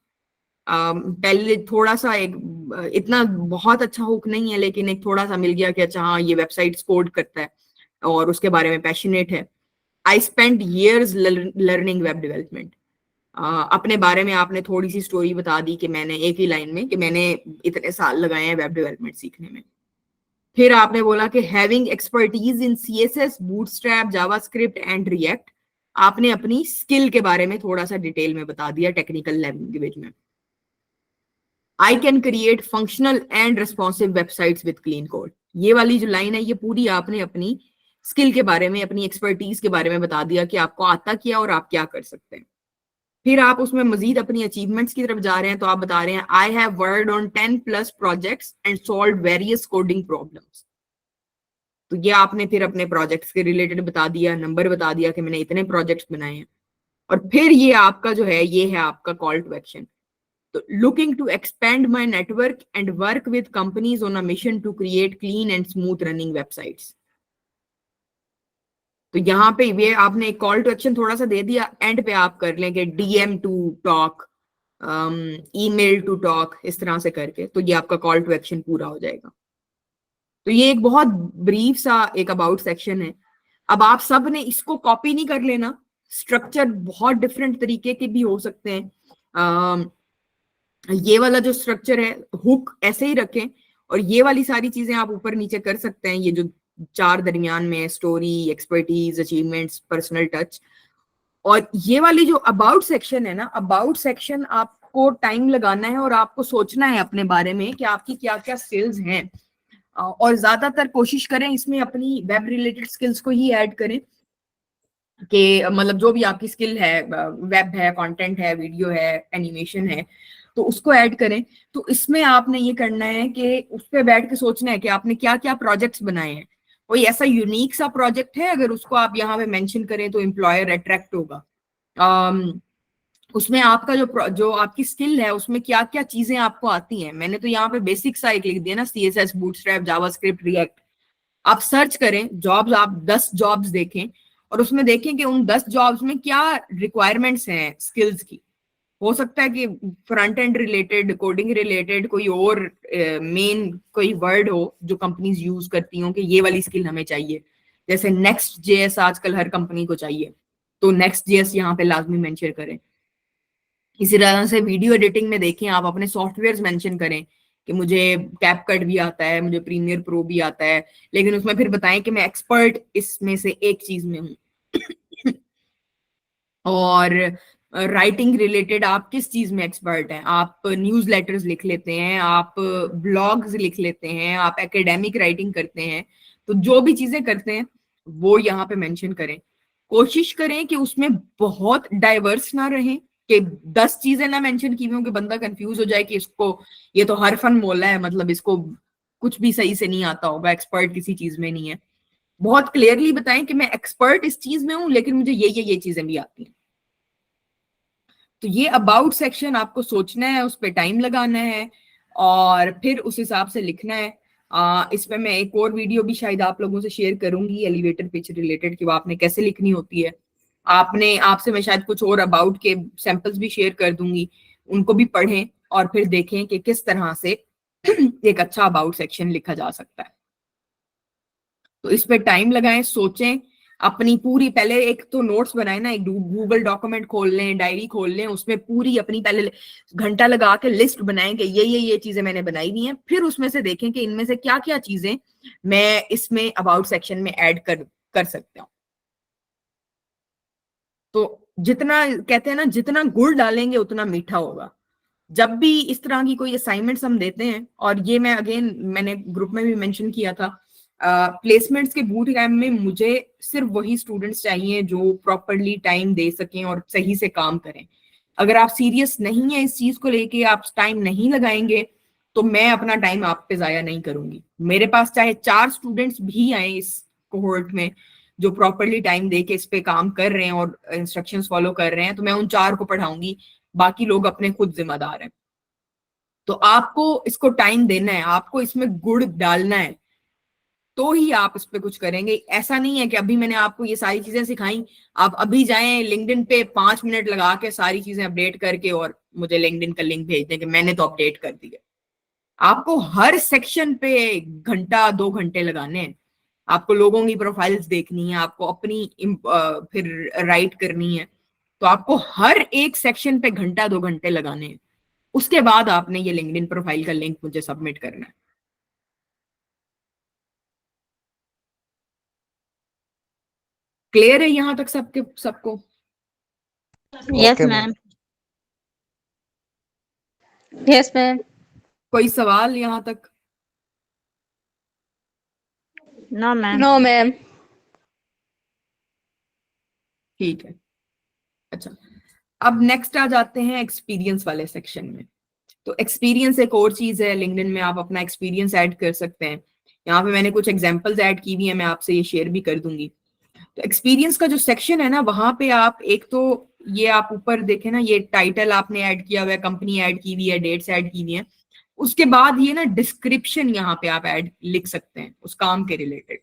पहले थोड़ा सा इतना बहुत अच्छा हुक नहीं है लेकिन एक थोड़ा सा मिल गया कि अच्छा हाँ ये वेबसाइट्स कोड करता है और उसके बारे में पैशनेट है। I spend years learning web development. अपने बारे में आपने थोड़ी सी स्टोरी बता दी कि मैंने एक ही लाइन में कि मैंने इतने साल लगाए हैं वेब डेवलपमेंट सीखने में। फिर आपने बोला कि having expertise in CSS, bootstrap, JavaScript and react. आपने अपनी स्किल के बारे में थोड़ा सा डिटेल में बता दिया टेक्निकल लैंग्वेज में। I can create functional and responsive websites with clean code. ये वाली जो लाइन है ये पूरी आपने अपनी स्किल के बारे में, अपनी एक्सपर्टीज के बारे में बता दिया कि आपको आता क्या और आप क्या कर सकते हैं। फिर आप उसमें मजीद अपनी अचीवमेंट्स की तरफ जा रहे हैं, तो आप बता रहे हैं I have worked on 10+ projects and solved various coding problems. तो ये आपने फिर अपने प्रोजेक्ट्स के रिलेटेड बता दिया, नंबर बता दिया कि मैंने इतने प्रोजेक्ट्स बनाए हैं। और फिर ये आपका जो है ये है आपका कॉल टू एक्शन। तो looking to expand my network and work with companies on a mission to create clean and smooth running websites. तो यहाँ पे ये आपने एक कॉल टू एक्शन थोड़ा सा दे दिया, एंड पे आप कर लेंगे DM to talk, email to talk, इस तरह से करके। तो ये आपका कॉल टू एक्शन पूरा हो जाएगा। तो ये एक बहुत ब्रीफ सा एक अबाउट सेक्शन है। अब आप सब ने इसको कॉपी नहीं कर लेना, स्ट्रक्चर बहुत डिफरेंट तरीके के भी हो सकते हैं। ये वाला जो स्ट्रक्चर है हुक ऐसे ही रखें, और ये वाली सारी चीजें आप ऊपर नीचे कर सकते हैं, ये जो 4 दरमियान में story, expertise, achievements, personal touch. और ये वाली जो अबाउट सेक्शन है ना, अबाउट सेक्शन आपको टाइम लगाना है और आपको सोचना है अपने बारे में कि आपकी क्या क्या स्किल्स हैं, और ज्यादातर कोशिश करें इसमें अपनी वेब रिलेटेड स्किल्स को ही ऐड करें। कि मतलब जो भी आपकी स्किल है, वेब है, कंटेंट है, वीडियो है, एनिमेशन है, तो उसको ऐड करें। तो इसमें आपने ये करना है कि उस पे बैठ के सोचना है कि आपने क्या क्या प्रोजेक्ट्स बनाए हैं, कोई ऐसा यूनिक सा प्रोजेक्ट है, अगर उसको आप यहाँ पे मेंशन करें तो एम्प्लॉयर अट्रैक्ट होगा। उसमें आपका जो आपकी स्किल है उसमें क्या क्या चीजें आपको आती हैं। मैंने तो यहाँ पे बेसिक सा एक लिख दिया ना, CSS, बूटस्ट्रैप, जावास्क्रिप्ट, रिएक्ट। आप सर्च करें जॉब्स, आप 10 जॉब्स देखें और उसमें देखें कि उन 10 जॉब्स में क्या रिक्वायरमेंट्स हैं स्किल्स की। हो सकता है कि front end related, coding related कोई और मेन कोई वर्ड हो जो कंपनीज यूज करती हो कि ये वाली स्किल हमें चाहिए। जैसे नेक्स्ट जेएस आजकल हर कंपनी को चाहिए, तो नेक्स्ट जेएस यहाँ पे लाजमी मेंशन करें। इसी तरह से वीडियो एडिटिंग में देखें, आप अपने सॉफ्टवेयर्स मेंशन करें कि मुझे कैपकट भी आता है, मुझे प्रीमियर प्रो भी आता है, लेकिन उसमें फिर बताएं कि मैं एक्सपर्ट इसमें से एक चीज में हूँ। और राइटिंग रिलेटेड आप किस चीज में एक्सपर्ट हैं। आप न्यूज लेटर्स लिख लेते हैं, आप ब्लॉग्स लिख लेते हैं, आप एकेडमिक राइटिंग करते हैं, तो जो भी चीजें करते हैं वो यहाँ पे मेंशन करें। कोशिश करें कि उसमें बहुत डाइवर्स ना रहे, कि 10 चीजें ना मेंशन की हुई कि बंदा कंफ्यूज हो जाए कि इसको ये तो हर फन मोला है, मतलब इसको कुछ भी सही से नहीं आता होगा, एक्सपर्ट किसी चीज में नहीं है। बहुत क्लियरली बताएं कि मैं एक्सपर्ट इस चीज में हूं, लेकिन मुझे ये चीजें भी आती हैं। तो ये अबाउट सेक्शन आपको सोचना है, उस पर टाइम लगाना है और फिर उस हिसाब से लिखना है। इस पे मैं एक और वीडियो भी शायद आप लोगों से शेयर करूंगी एलिवेटर पिच रिलेटेड, कि वो आपने कैसे लिखनी होती है। आपसे मैं शायद कुछ और अबाउट के सैंपल्स भी शेयर कर दूंगी, उनको भी पढ़ें और फिर देखें कि किस तरह से एक अच्छा अबाउट सेक्शन लिखा जा सकता है। तो इस पे टाइम लगाएं, सोचें, अपनी पूरी पहले एक तो नोट्स बनाए ना, एक गूगल डॉक्यूमेंट खोल लें, डायरी खोल लें, उसमें पूरी अपनी पहले घंटा लगा के लिस्ट बनाएं कि ये चीजें मैंने बनाई हुई हैं। फिर उसमें से देखें कि इनमें से क्या क्या चीजें मैं इसमें अबाउट सेक्शन में ऐड कर सकता हूँ। तो जितना कहते हैं ना, जितना गुड़ डालेंगे उतना मीठा होगा। जब भी इस तरह की कोई असाइनमेंट्स हम देते हैं, और ये मैंने ग्रुप में भी मेंशन किया था, प्लेसमेंट्स के बूट कैंप में मुझे सिर्फ वही स्टूडेंट्स चाहिए जो प्रॉपरली टाइम दे सकें और सही से काम करें। अगर आप सीरियस नहीं है इस चीज को लेके, आप टाइम नहीं लगाएंगे, तो मैं अपना टाइम आप पे जाया नहीं करूंगी। मेरे पास चाहे 4 स्टूडेंट्स भी आए इस कोहोर्ट में जो प्रॉपरली टाइम दे के इस पे काम कर रहे हैं और इंस्ट्रक्शंस फॉलो कर रहे हैं, तो मैं उन 4 को पढ़ाऊंगी, बाकी लोग अपने खुद जिम्मेदार हैं। तो आपको इसको टाइम देना है, आपको इसमें गुड़ डालना है, तो ही आप इस पे कुछ करेंगे। ऐसा नहीं है कि अभी मैंने आपको ये सारी चीजें सिखाई, आप अभी जाएं लिंक्डइन पे 5 मिनट लगा के सारी चीजें अपडेट करके और मुझे लिंक्डइन का लिंक भेज दें कि मैंने तो अपडेट कर दिया। आपको हर सेक्शन पे घंटा 2 घंटे लगाने हैं। आपको लोगों की प्रोफाइल्स देखनी है, आपको अपनी फिर राइट करनी है, तो आपको हर एक सेक्शन पे घंटा 2 घंटे लगाने हैं। उसके बाद आपने ये लिंक्डइन प्रोफाइल का लिंक मुझे सबमिट करना है। क्लियर है यहाँ तक सबको? Yes ma'am. Yes ma'am. कोई सवाल यहाँ तक? No ma'am. No ma'am. ठीक है। अच्छा, अब नेक्स्ट आ जाते हैं एक्सपीरियंस वाले सेक्शन में। तो एक्सपीरियंस एक और चीज है, लिंक्डइन में आप अपना एक्सपीरियंस ऐड कर सकते हैं। यहाँ पे मैंने कुछ एग्जांपल्स ऐड की हुई है, मैं आपसे ये शेयर भी कर दूंगी। तो एक्सपीरियंस का जो सेक्शन है ना, वहां पे आप एक तो ये आप ऊपर देखें ना, ये टाइटल आपने ऐड किया हुआ है, कंपनी ऐड की हुई है, डेट्स ऐड की हुई है। उसके बाद ये ना डिस्क्रिप्शन यहाँ पे आप ऐड लिख सकते हैं उस काम के रिलेटेड।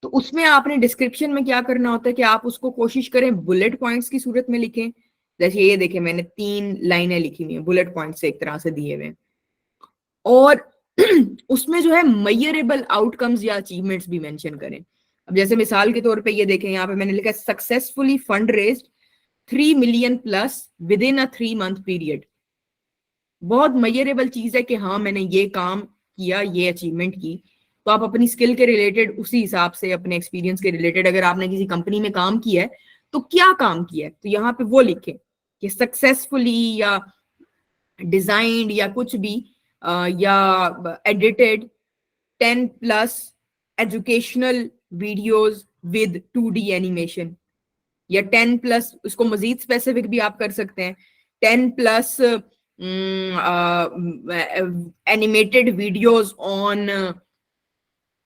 तो उसमें आपने डिस्क्रिप्शन में क्या करना होता है कि आप उसको कोशिश करें बुलेट पॉइंट्स की सूरत में लिखें। जैसे ये देखें, मैंने 3 लाइनें लिखी हुई हैं, बुलेट पॉइंट्स एक तरह से दिए हुए। और उसमें जो है मेजरेबल आउटकम्स या अचीवमेंट्स भी मेंशन करें। अब जैसे मिसाल के तौर पे ये देखें, यहाँ पे मैंने लिखा successfully fund raised 3 million plus with in a 3 month period. बहुत मेजरेबल चीज है कि हाँ मैंने ये काम किया, ये अचीवमेंट की। तो आप अपनी स्किल के रिलेटेड उसी हिसाब से, अपने एक्सपीरियंस के रिलेटेड, अगर आपने किसी कंपनी में काम किया है तो क्या काम किया है, तो यहाँ पे वो लिखें कि सक्सेसफुली या डिजाइंड या कुछ भी या edited 10+ educational videos with 2D animation, या 10+ उसको मजीद स्पेसिफिक भी आप कर सकते हैं, 10+ एनिमेटेड वीडियोस ऑन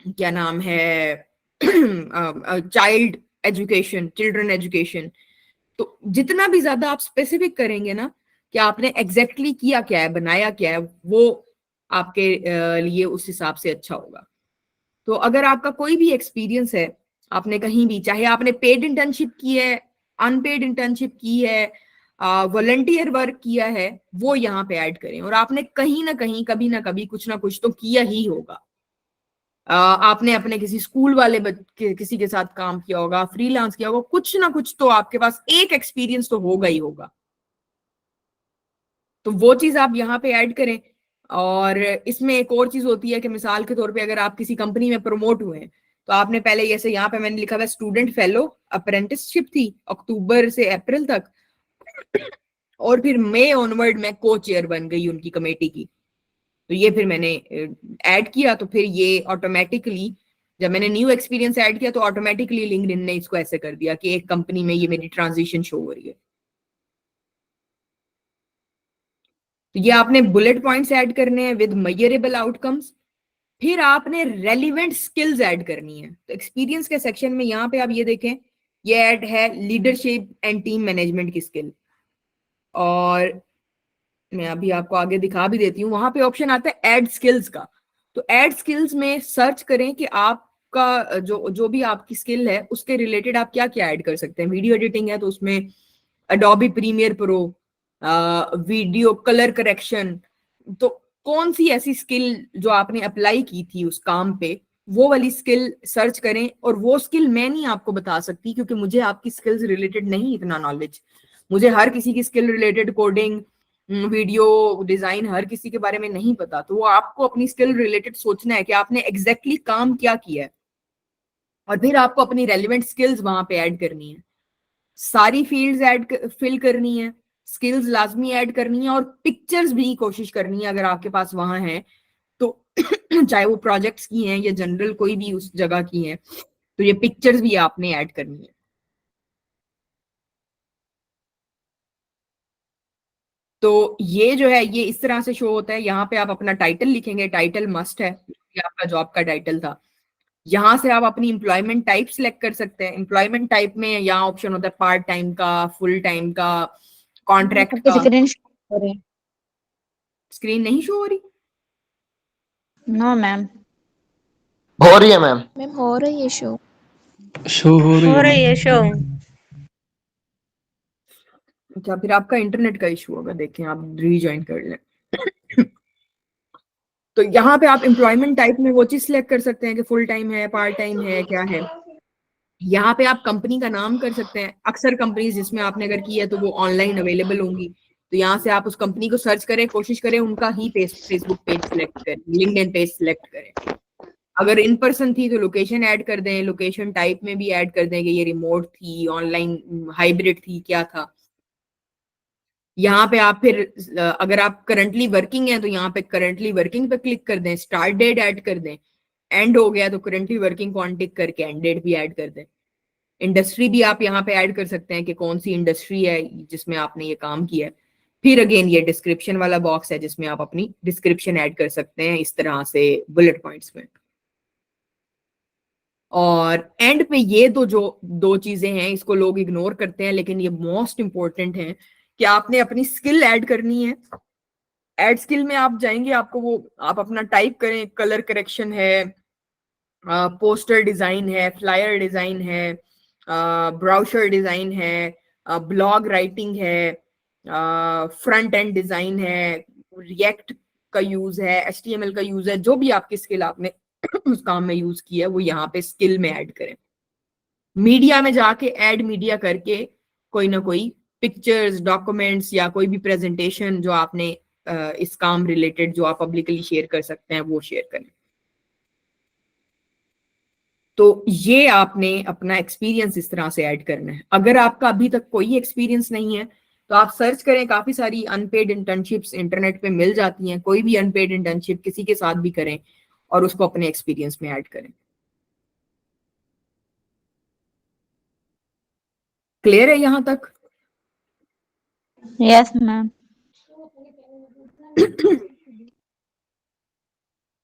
क्या नाम है चाइल्ड एजुकेशन, चिल्ड्रन एजुकेशन। तो जितना भी ज्यादा आप स्पेसिफिक करेंगे ना कि आपने एग्जैक्टली किया क्या है, बनाया क्या है, वो आपके लिए उस हिसाब से अच्छा होगा। तो अगर आपका कोई भी एक्सपीरियंस है, आपने कहीं भी, चाहे आपने पेड इंटर्नशिप की है, अनपेड इंटर्नशिप की है, वॉलंटियर वर्क किया है, वो यहाँ पे ऐड करें। और आपने कहीं ना कहीं कभी ना कभी कुछ ना कुछ तो किया ही होगा। आपने अपने किसी स्कूल वाले किसी के साथ काम किया होगा, फ्रीलांस किया होगा, कुछ ना कुछ तो आपके पास एक एक्सपीरियंस तो होगा ही होगा। तो वो चीज आप यहाँ पे ऐड करें। और इसमें एक और चीज होती है कि मिसाल के तौर पे अगर आप किसी कंपनी में प्रमोट हुए हैं, तो आपने पहले, जैसे यहाँ पे मैंने लिखा हुआ स्टूडेंट फेलो अप्रेंटिसशिप थी अक्टूबर से अप्रैल तक, और फिर मई ऑनवर्ड मैं को चेयर बन गई उनकी कमेटी की। तो ये फिर मैंने ऐड किया, तो फिर ये ऑटोमेटिकली जब मैंने न्यू एक्सपीरियंस ऐड किया तो ऑटोमेटिकली लिंक्डइन ने इसको ऐसे कर दिया कि एक कंपनी में ये मेरी ट्रांजिशन शो हो रही है। तो ये आपने बुलेट पॉइंट्स ऐड करने हैं विद मेजरेबल आउटकम्स। फिर आपने रेलिवेंट स्किल्स ऐड करनी है। तो एक्सपीरियंस के सेक्शन में यहाँ पे आप ये देखें, ये ऐड है लीडरशिप एंड टीम मैनेजमेंट की स्किल। और मैं अभी आपको आगे दिखा भी देती हूँ, वहां पे ऑप्शन आता है ऐड स्किल्स का। तो ऐड स्किल्स में सर्च करें कि आपका जो भी आपकी स्किल है उसके रिलेटेड आप क्या क्या ऐड कर सकते हैं। वीडियो एडिटिंग है तो उसमें Adobe Premiere Pro, video colour correction. तो कौन सी ऐसी स्किल जो आपने अप्लाई की थी उस काम पे, वो वाली स्किल सर्च करें। और वो स्किल मैं नहीं आपको बता सकती क्योंकि मुझे आपकी स्किल्स रिलेटेड नहीं इतना नॉलेज। मुझे हर किसी की skill related coding, video design, हर किसी के बारे में नहीं पता। तो वो आपको अपनी स्किल रिलेटेड सोचना है कि आपने एग्जैक्टली काम क्या किया है, और फिर आपको अपनी रेलिवेंट स्किल्स वहां पे ऐड करनी है। सारी फील्ड्स ऐड फिल करनी है, स्किल्स लाजमी ऐड करनी है, और पिक्चर्स भी कोशिश करनी है अगर आपके पास वहां है तो चाहे वो प्रोजेक्ट्स की हैं या जनरल कोई भी उस जगह की हैं, तो ये पिक्चर्स भी आपने ऐड करनी है। तो ये जो है ये इस तरह से शो होता है। यहाँ पे आप अपना टाइटल लिखेंगे, टाइटल मस्ट है, ये आपका जॉब का टाइटल था। यहाँ से आप अपनी एम्प्लॉयमेंट टाइप सिलेक्ट कर सकते हैं। एम्प्लॉयमेंट टाइप में यहाँ ऑप्शन होता है पार्ट टाइम का, फुल टाइम का, कॉन्ट्रैक्ट का। स्क्रीन नहीं शो हो रही? No ma'am. हो रही है मैम। मैम हो रही है शो। शो हो रही है शो। अच्छा, फिर आपका इंटरनेट का इशू होगा, देखें आप रीज्वाइन कर लें। तो यहाँ पे आप एम्प्लॉयमेंट टाइप में वो चीज सिलेक्ट कर सकते हैं कि फुल टाइम है, पार्ट टाइम है, क्या है। यहाँ पे आप कंपनी का नाम कर सकते हैं। अक्सर कंपनीज जिसमें आपने अगर की है तो वो ऑनलाइन अवेलेबल होंगी, तो यहाँ से आप उस कंपनी को सर्च करें, कोशिश करें उनका ही पेज, फेसबुक पेज सिलेक्ट करें, लिंक्डइन पेज सिलेक्ट करें। अगर इन पर्सन थी तो लोकेशन ऐड कर दें, लोकेशन टाइप में भी ऐड कर दें कि ये रिमोट थी, ऑनलाइन, हाइब्रिड थी, क्या था। यहाँ पे आप फिर अगर आप करंटली वर्किंग हैं तो यहाँ पे करंटली वर्किंग पे क्लिक कर दें, स्टार्ट डेट ऐड कर दें। एंड हो गया तो करंटली वर्किंग को टिक करके एंड डेट भी ऐड कर दें। इंडस्ट्री भी आप यहाँ पे ऐड कर सकते हैं कि कौन सी इंडस्ट्री है जिसमें आपने ये काम किया है। फिर अगेन ये डिस्क्रिप्शन वाला बॉक्स है जिसमें आप अपनी डिस्क्रिप्शन ऐड कर सकते हैं इस तरह से बुलेट पॉइंट्स में। और एंड पे ये तो जो दो चीजें हैं इसको लोग इग्नोर करते हैं, लेकिन ये मोस्ट इंपॉर्टेंट है कि आपने अपनी स्किल ऐड करनी है। ऐड स्किल में आप जाएंगे, आपको वो आप अपना टाइप करें, कलर करेक्शन है, पोस्टर डिजाइन है, फ्लायर डिजाइन है, ब्राउशर डिजाइन है, ब्लॉग राइटिंग है, फ्रंट एंड डिजाइन है, रिएक्ट का यूज है, HTML का यूज है। जो भी आपकी स्किल आपने उस काम में यूज किया है वो यहाँ पे स्किल में ऐड करें। मीडिया में जाके ऐड मीडिया करके कोई ना कोई पिक्चर्स, डॉक्यूमेंट्स या कोई भी प्रेजेंटेशन जो आपने इस काम रिलेटेड जो आप पब्लिकली शेयर कर सकते हैं वो शेयर करें। तो ये आपने अपना एक्सपीरियंस इस तरह से ऐड करना है। अगर आपका अभी तक कोई एक्सपीरियंस नहीं है तो आप सर्च करें, काफी सारी अनपेड इंटर्नशिप्स इंटरनेट पे मिल जाती हैं। कोई भी अनपेड इंटर्नशिप किसी के साथ भी करें और उसको अपने एक्सपीरियंस में ऐड करें। क्लियर है यहाँ तक? Yes ma'am.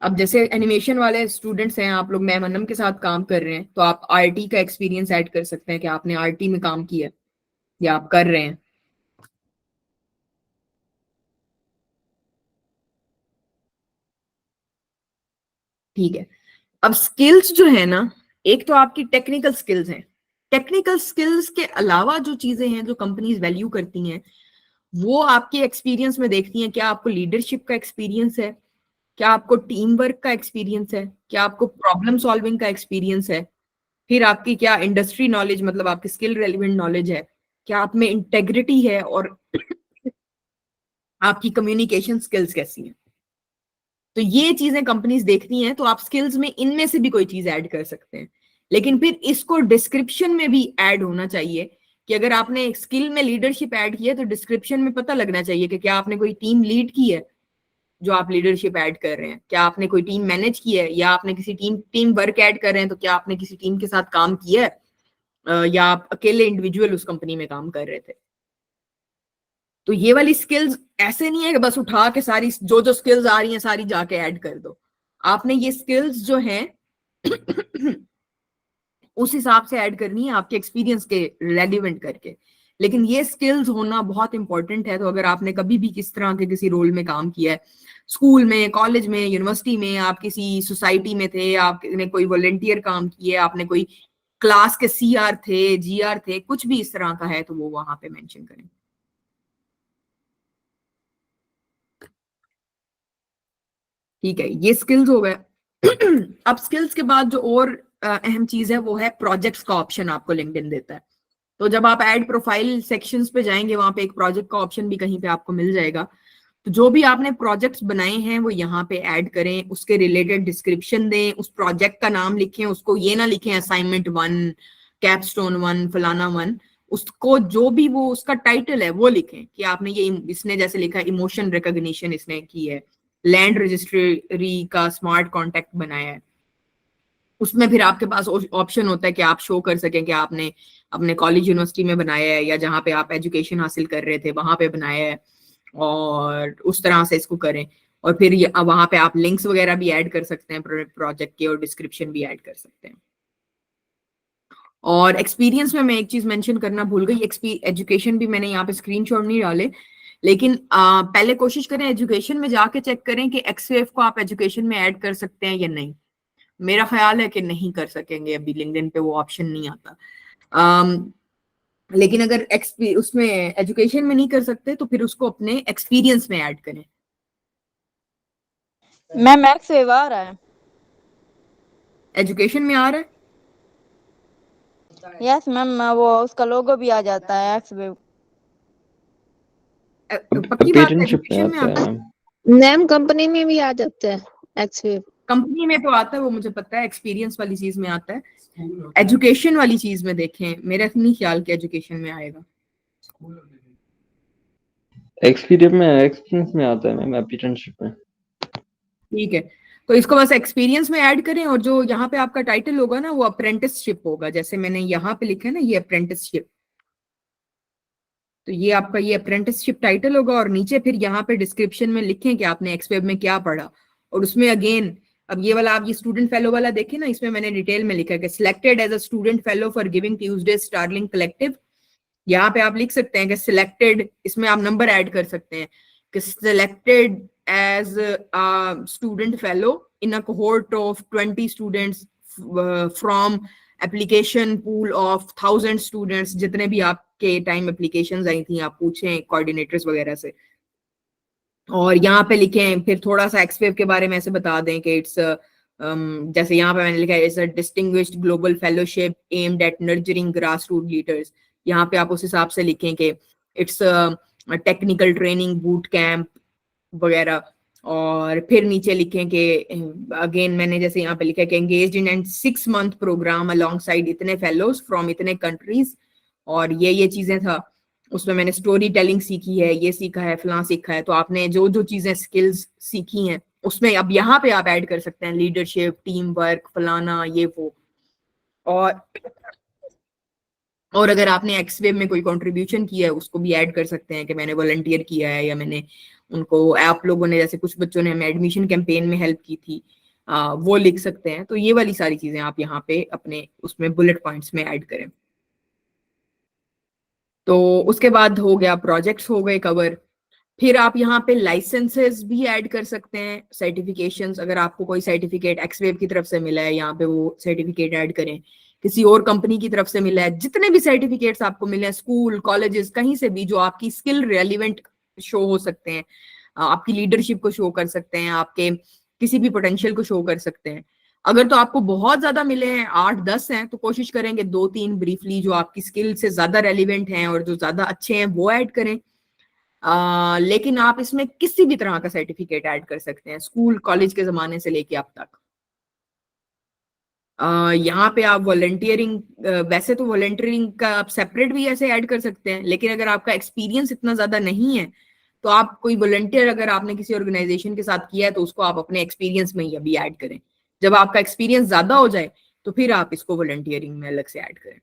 अब जैसे एनिमेशन वाले स्टूडेंट्स हैं, आप लोग मैम अनम के साथ काम कर रहे हैं, तो आप आरटी का एक्सपीरियंस ऐड कर सकते हैं कि आपने आरटी में काम किया है या आप कर रहे हैं। ठीक है। अब स्किल्स जो है ना, एक तो आपकी टेक्निकल स्किल्स हैं। टेक्निकल स्किल्स के अलावा जो चीजें हैं जो कंपनीज वैल्यू करती हैं, वो आपके एक्सपीरियंस में देखती हैं। क्या आपको लीडरशिप का एक्सपीरियंस है, क्या आपको टीम वर्क का एक्सपीरियंस है, क्या आपको प्रॉब्लम सॉल्विंग का एक्सपीरियंस है, फिर आपकी क्या इंडस्ट्री नॉलेज, मतलब आपकी स्किल रेलिवेंट नॉलेज है, क्या आप में इंटेग्रिटी है, और आपकी कम्युनिकेशन स्किल्स कैसी हैं। तो ये चीजें कंपनीज देखती हैं, तो आप स्किल्स में इनमें से भी कोई चीज ऐड कर सकते हैं। लेकिन फिर इसको डिस्क्रिप्शन में भी ऐड होना चाहिए कि अगर आपने एक स्किल में लीडरशिप ऐड की है तो डिस्क्रिप्शन में पता लगना चाहिए कि क्या आपने कोई टीम लीड की है जो आप लीडरशिप ऐड कर रहे हैं, क्या आपने कोई टीम मैनेज की है, या आपने किसी टीम वर्क ऐड कर रहे हैं तो क्या आपने किसी टीम के साथ काम किया है, या आप अकेले इंडिविजुअल उस कंपनी में काम कर रहे थे। तो ये वाली स्किल्स ऐसे नहीं है कि बस उठा के सारी जो जो स्किल्स आ रही हैं सारी जाके ऐड कर दो। आपने ये स्किल्स जो हैं उस हिसाब से ऐड करनी है, आपके एक्सपीरियंस के रेलिवेंट करके। लेकिन ये स्किल्स होना बहुत इंपॉर्टेंट है। तो अगर आपने कभी भी किस तरह के किसी रोल में काम किया है, स्कूल में, कॉलेज में, यूनिवर्सिटी में, आप किसी सोसाइटी में थे, आपने कोई वॉलंटियर काम किया, आपने कोई क्लास के सीआर थे, जीआर थे, कुछ भी इस तरह का है तो वो वहां पे मेंशन करें। ठीक है, ये स्किल्स हो गए। अब स्किल्स के बाद जो और अहम चीज है वो है प्रोजेक्ट्स का ऑप्शन आपको लिंक्डइन देता है। तो जब आप ऐड प्रोफाइल सेक्शंस पे जाएंगे वहां पे एक प्रोजेक्ट का ऑप्शन भी कहीं पे आपको मिल जाएगा। तो जो भी आपने प्रोजेक्ट्स बनाए हैं वो यहाँ पे ऐड करें, उसके रिलेटेड डिस्क्रिप्शन दें, उस प्रोजेक्ट का नाम लिखें, उसको ये ना लिखें असाइनमेंट 1, कैपस्टोन 1, फलाना 1। उसको जो भी वो उसका टाइटल है वो लिखें कि आपने ये, इसने जैसे लिखा इमोशन रिकॉग्निशन इसने की है, लैंड रजिस्ट्री का स्मार्ट कॉन्टेक्ट बनाया है। उसमें फिर आपके पास ऑप्शन होता है कि आप शो कर सकें कि आपने अपने कॉलेज यूनिवर्सिटी में बनाया है या जहाँ पे आप एजुकेशन हासिल कर रहे थे वहां पे बनाया है, और उस तरह से इसको करें। और फिर वहां पे आप लिंक्स वगैरह भी ऐड कर सकते हैं प्रोजेक्ट के, और डिस्क्रिप्शन भी ऐड कर सकते हैं। और एक्सपीरियंस में मैं एक चीज मेंशन करना भूल गई, एजुकेशन भी मैंने यहाँ पे स्क्रीनशॉट नहीं डाले, लेकिन पहले कोशिश करें एजुकेशन में जाके चेक करें कि एक्सवेव को आप एजुकेशन में ऐड कर सकते हैं या नहीं। मेरा ख्याल है कि नहीं कर सकेंगे, अभी लिंक्डइन पे वो ऑप्शन नहीं आता। लेकिन अगर उसमें एजुकेशन में नहीं कर सकते तो फिर उसको अपने एक्सपीरियंस में ऐड करें। मैम एक्सवेव आ रहा है, एजुकेशन में आ रहा है? यस मैम, वो उसका लोगो भी आ जाता है एक्सवेव। पक्की बात है, पेरेंटशिप में एजुकेशन में आता आता है है? मैम। मैम कंपनी में भी आ जाता है एक्सवेव। कंपनी में तो आता है, वो मुझे पता है, एक्सपीरियंस वाली चीज में आता है। एजुकेशन वाली चीज में देखें, मेरा नहीं ख्याल कि एजुकेशन में आएगा। एक्सपीरियंस में आता है मैम, अपेरेंटशिप में। ठीक है, तो इसको बस एक्सपीरियंस में ऐड करें, और जो यहाँ पे आपका टाइटल होगा ना वो अप्रेंटिसशिप होगा, जैसे मैंने यहाँ पे लिखा है ना ये अप्रेंटिसशिप, तो ये आपका ये अप्रेंटिसशिप टाइटल होगा। और नीचे फिर यहाँ पे डिस्क्रिप्शन में लिखें कि आपने एक्सवेब में क्या पढ़ा। और उसमें अगेन, अब ये वाला आप ये स्टूडेंट फेलो वाला देखें ना, इसमें मैंने डिटेल में लिखा है कि selected as a student fellow for giving Tuesday Starling collective. यहाँ पे आप लिख सकते हैं कि सिलेक्टेड, इसमें आप नंबर ऐड कर सकते हैं कि selected as a student fellow in a cohort of 20 students from application pool of 1000 students, जितने भी आपके टाइम एप्लीकेशंस आई थी आप पूछें कोऑर्डिनेटर्स वगैरह से। और यहाँ पे लिखें फिर थोड़ा सा एक्सवेव के बारे में ऐसे बता दें कि इट्स जैसे यहाँ पे मैंने लिखा है, it's a distinguished global fellowship aimed at nurturing grass root leaders. यहाँ पे आप उस हिसाब से लिखें कि it's technical training boot camp वगैरह। और फिर नीचे लिखें कि अगेन मैंने जैसे यहाँ पे लिखा है कि engaged in and 6 month program alongside इतने फेलोज फ्रॉम इतने कंट्रीज, और ये चीजें था। उसमें मैंने स्टोरी टेलिंग सीखी है, ये सीखा है, फलां सीखा है। तो आपने जो जो चीजें स्किल्स सीखी हैं उसमें अब यहाँ पे आप ऐड कर सकते हैं लीडरशिप, टीम वर्क, फलाना, ये वो। और और अगर आपने एक्सवेब में कोई कंट्रीब्यूशन किया है उसको भी ऐड कर सकते हैं कि मैंने वॉलंटियर किया है, या मैंने उनको, आप लोगों ने जैसे कुछ बच्चों ने हमें एडमिशन कैंपेन में हेल्प की थी, वो लिख सकते हैं। तो ये वाली सारी चीजें आप यहाँ पे अपने उसमें बुलेट पॉइंट्स में ऐड करें। तो उसके बाद हो गया, प्रोजेक्ट्स हो गए कवर। फिर आप यहाँ पे लाइसेंसेस भी ऐड कर सकते हैं, सर्टिफिकेशंस। अगर आपको कोई सर्टिफिकेट एक्सवेब की तरफ से मिला है, यहाँ पे वो सर्टिफिकेट ऐड करें। किसी और कंपनी की तरफ से मिला है, जितने भी सर्टिफिकेट्स आपको मिले हैं, स्कूल कॉलेजेस कहीं से भी, जो आपकी स्किल रेलिवेंट शो हो सकते हैं, आपकी लीडरशिप को शो कर सकते हैं, आपके किसी भी पोटेंशियल को शो कर सकते हैं। अगर तो आपको बहुत ज्यादा मिले हैं, 8-10 हैं, तो कोशिश करेंगे 2-3 ब्रीफली जो आपकी स्किल से ज्यादा रेलिवेंट हैं और जो ज्यादा अच्छे हैं वो ऐड करें। लेकिन आप इसमें किसी भी तरह का सर्टिफिकेट ऐड कर सकते हैं, स्कूल कॉलेज के जमाने से लेके अब तक। यहाँ पे आप वॉलंटियरिंग, वैसे तो वॉलंटियरिंग का आप सेपरेट भी ऐसे ऐड कर सकते हैं, लेकिन अगर आपका एक्सपीरियंस इतना ज्यादा नहीं है तो आप कोई वॉलंटियर अगर आपने किसी ऑर्गेनाइजेशन के साथ किया है तो उसको आप अपने एक्सपीरियंस में ही अभी ऐड करें। जब आपका एक्सपीरियंस ज्यादा हो जाए तो फिर आप इसको वॉलंटियरिंग में अलग से ऐड करें।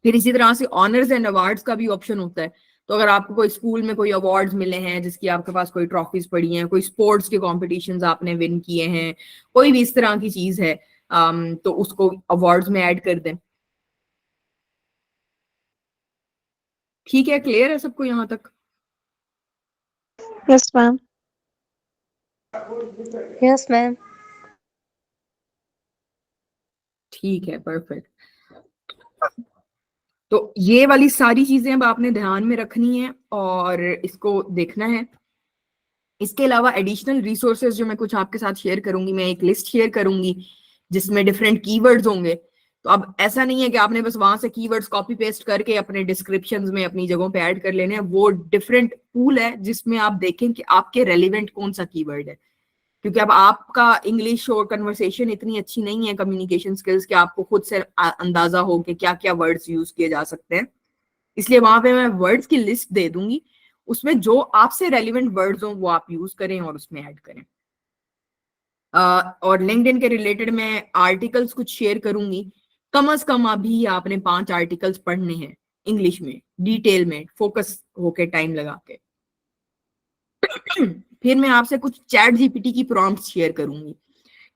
फिर इसी तरह से ऑनर्स एंड अवार्ड्स का भी ऑप्शन होता है। तो अगर आपको कोई स्कूल में कोई अवार्ड्स मिले हैं, जिसकी आपके पास कोई ट्रॉफीज पड़ी हैं, कोई स्पोर्ट्स के कॉम्पिटिशन्स आपने विन किए हैं, कोई भी इस तरह की चीज है, तो उसको अवार्ड्स में ऐड कर दें। ठीक है, क्लियर है सबको यहाँ तक? Yes ma'am. Yes ma'am. ठीक है, परफेक्ट। तो ये वाली सारी चीजें अब आपने ध्यान में रखनी है और इसको देखना है। इसके अलावा एडिशनल रिसोर्सेज जो मैं कुछ आपके साथ शेयर करूंगी, मैं एक लिस्ट शेयर करूंगी जिसमें डिफरेंट कीवर्ड्स होंगे। तो अब ऐसा नहीं है कि आपने बस वहां से कीवर्ड्स कॉपी पेस्ट करके अपने डिस्क्रिप्शंस में अपनी जगहों पे ऐड कर लेने हैं। वो डिफरेंट पूल है जिसमें आप देखें कि आपके रेलिवेंट कौन सा कीवर्ड है, क्योंकि अब आपका इंग्लिश और कन्वर्सेशन इतनी अच्छी नहीं है, कम्युनिकेशन स्किल्स, के आपको खुद से अंदाजा हो कि क्या क्या वर्ड्स यूज किए जा सकते हैं। इसलिए वहां पे मैं वर्ड्स की लिस्ट दे दूंगी, उसमें जो आपसे रेलिवेंट वर्ड्स हो वो आप यूज करें और उसमें ऐड करें। और लिंक्डइन के रिलेटेड मैं आर्टिकल्स कुछ शेयर करूंगी। कम से कम अभी आपने 5 आर्टिकल्स पढ़ने हैं इंग्लिश में, डिटेल में, फोकस होके, टाइम लगा के। फिर मैं आपसे कुछ चैट जीपीटी की प्रॉम्प्ट्स शेयर करूंगी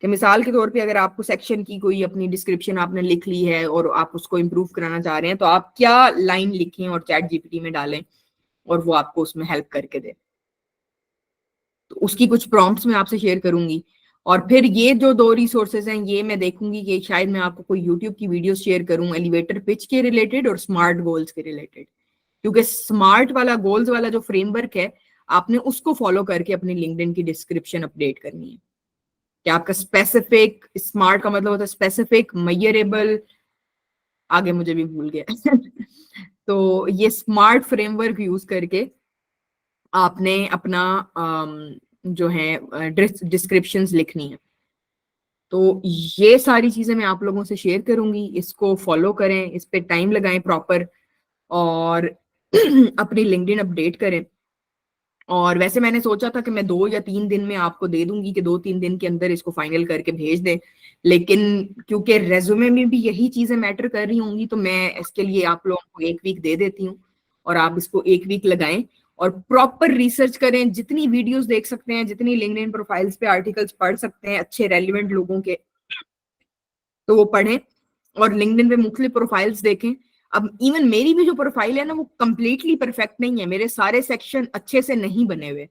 कि मिसाल के तौर पे अगर आपको सेक्शन की कोई अपनी डिस्क्रिप्शन आपने लिख ली है और आप उसको इम्प्रूव कराना चाह रहे हैं, तो आप क्या लाइन लिखें और चैट जीपीटी में डालें और वो आपको उसमें हेल्प करके दे। तो उसकी कुछ प्रॉम्प्ट्स मैं आपसे शेयर करूंगी। और फिर ये जो 2 रिसोर्सेज हैं, ये मैं देखूंगी कि शायद मैं आपको कोई यूट्यूब की वीडियो शेयर करूं एलिवेटर पिच के रिलेटेड और स्मार्ट गोल्स के रिलेटेड, क्योंकि स्मार्ट वाला, गोल्स वाला जो फ्रेमवर्क है, आपने उसको फॉलो करके अपनी लिंक्डइन की डिस्क्रिप्शन अपडेट करनी है। कि आपका स्पेसिफिक, स्मार्ट का मतलब होता है स्पेसिफिक, मेजरेबल, आगे मुझे भी भूल गया तो ये स्मार्ट फ्रेमवर्क यूज करके आपने अपना जो है डिस्क्रिप्शंस लिखनी है। तो ये सारी चीजें मैं आप लोगों से शेयर करूंगी, इसको फॉलो करें, इस पे टाइम लगाएं प्रॉपर, और अपनी लिंक्डइन अपडेट करें। और वैसे मैंने सोचा था कि मैं 2 या 3 दिन में आपको दे दूंगी, कि 2-3 दिन के अंदर इसको फाइनल करके भेज दें, लेकिन क्योंकि रेज्यूमे में भी यही चीजें मैटर कर रही होंगी, तो मैं इसके लिए आप लोगों को 1 वीक दे देती हूँ और आप इसको 1 वीक लगाएं और प्रॉपर रिसर्च करें। जितनी वीडियोस देख सकते हैं, जितनी लिंक्डइन प्रोफाइल्स पे आर्टिकल्स पढ़ सकते हैं अच्छे रेलिवेंट लोगों के, तो वो पढ़ें और लिंक्डइन पे मुख्तलिफ प्रोफाइल्स देखें। अब इवन मेरी भी जो प्रोफाइल है ना, वो कंप्लीटली परफेक्ट नहीं है, मेरे सारे सेक्शन अच्छे से नहीं बने हुए,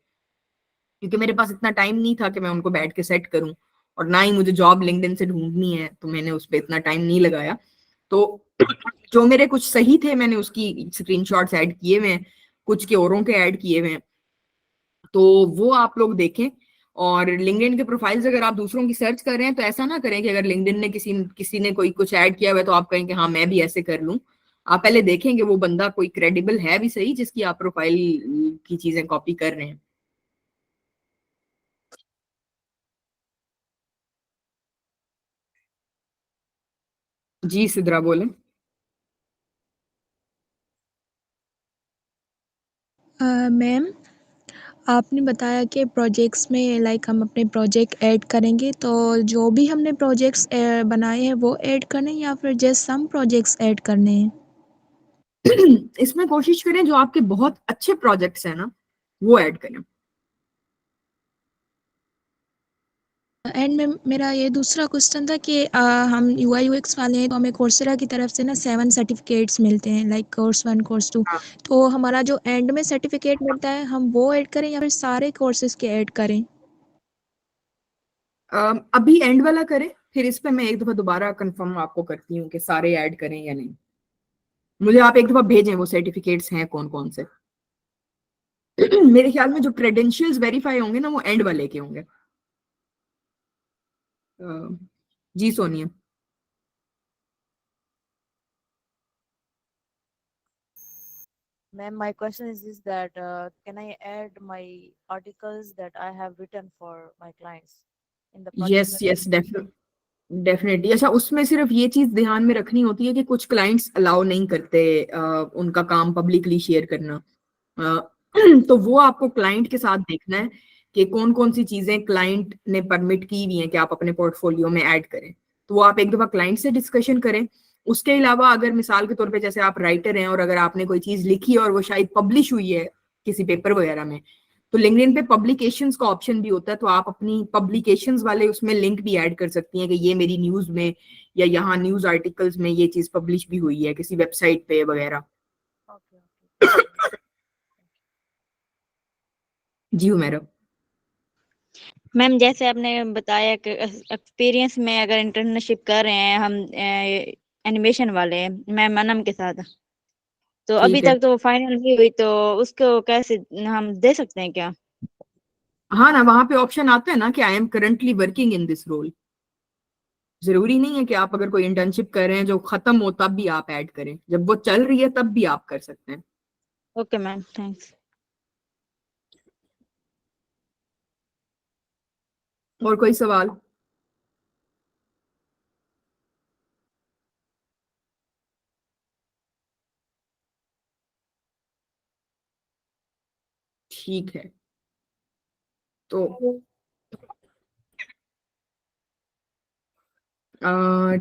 क्योंकि मेरे पास इतना टाइम नहीं था कि मैं उनको बैठ के सेट करूं, और ना ही मुझे जॉब लिंक्डइन से ढूंढनी है, तो मैंने उस पर इतना टाइम नहीं लगाया। तो जो मेरे कुछ सही थे मैंने उसकी स्क्रीनशॉट्स ऐड किए हुए हैं, कुछ के औरों के ऐड किए हुए हैं, तो वो आप लोग देखें। और लिंक्डइन के प्रोफाइल्स अगर आप दूसरों की सर्च कर रहे हैं तो ऐसा ना करें कि अगर लिंक्डइन ने किसी ने कोई कुछ ऐड किया हुआ है तो आप कहें कि हाँ मैं भी ऐसे कर लूं। आप पहले देखेंगे वो बंदा कोई क्रेडिबल है भी सही जिसकी आप प्रोफाइल की चीजें कॉपी कर रहे हैं। जी सिद्रा बोले। मैम आपने बताया कि प्रोजेक्ट्स में लाइक हम अपने प्रोजेक्ट ऐड करेंगे, तो जो भी हमने प्रोजेक्ट्स बनाए हैं वो ऐड करने हैं या फिर जस्ट सम प्रोजेक्ट्स ऐड करने हैं? इसमें कोशिश करें जो आपके बहुत अच्छे प्रोजेक्ट्स हैं ना वो ऐड करें। एंड में मेरा ये दूसरा क्वेश्चन था कि हम यूआई यूएक्स वाले हैं तो हमें कोर्सेरा की तरफ से ना 7 सर्टिफिकेट्स मिलते हैं, लाइक कोर्स 1 कोर्स 2। हाँ। तो हमारा जो एंड में सर्टिफिकेट मिलता है हम वो ऐड करें या फिर सारे कोर्सेज के ऐड करें? अभी एंड वाला करें, फिर इस पे मैं एक दफा दोबारा कंफर्म आपको करती हूँ कि सारे ऐड करें या नहीं। मुझे आप एक दफा भेजें वो सर्टिफिकेट्स हैं कौन कौन से। मेरे ख्याल में जो क्रेडेंशियल्स वेरीफाई होंगे ना वो एंड वाले के होंगे। जी Sonia. Ma'am, my question is this that can I add my articles that I have written for my clients in the project? Yes definitely. अच्छा, उसमें सिर्फ ये चीज ध्यान में रखनी होती है कि कुछ क्लाइंट्स अलाउ नहीं करते उनका काम पब्लिकली शेयर करना। तो वो आपको क्लाइंट के साथ देखना है कि कौन कौन सी चीजें क्लाइंट ने परमिट की हुई हैं कि आप अपने पोर्टफोलियो में ऐड करें। तो वो आप एक दफा क्लाइंट से डिस्कशन करें। उसके अलावा अगर मिसाल के तौर पे जैसे आप राइटर हैं और अगर आपने कोई चीज लिखी है और वो शायद पब्लिश हुई है किसी पेपर वगैरह में, तो लिंक्डइन पे पब्लिकेशंस का ऑप्शन भी होता है, तो आप अपनी पब्लिकेशंस वाले उसमें लिंक भी ऐड कर सकती हैं कि ये मेरी न्यूज में या यहाँ न्यूज आर्टिकल्स में ये चीज पब्लिश भी हुई है किसी वेबसाइट पे वगैरह। जी मैडम। मैम जैसे आपने बताया कि एक्सपीरियंस में अगर इंटर्नशिप कर रहे हैं हम एनिमेशन वाले मैम अनम के साथ, तो अभी ठीक है। तक तो फाइनल नहीं हुई, तो उसको कैसे हम दे सकते हैं क्या? हाँ ना, वहां पे ऑप्शन आता है ना कि I am currently working in this role. जरूरी नहीं है कि आप अगर कोई इंटर्नशिप कर रहे हैं जो खत्म हो तब भी आप ऐड करें, जब वो चल रही है तब भी आप कर सकते हैं। Okay ma'am, thanks. और कोई सवाल? ठीक है, तो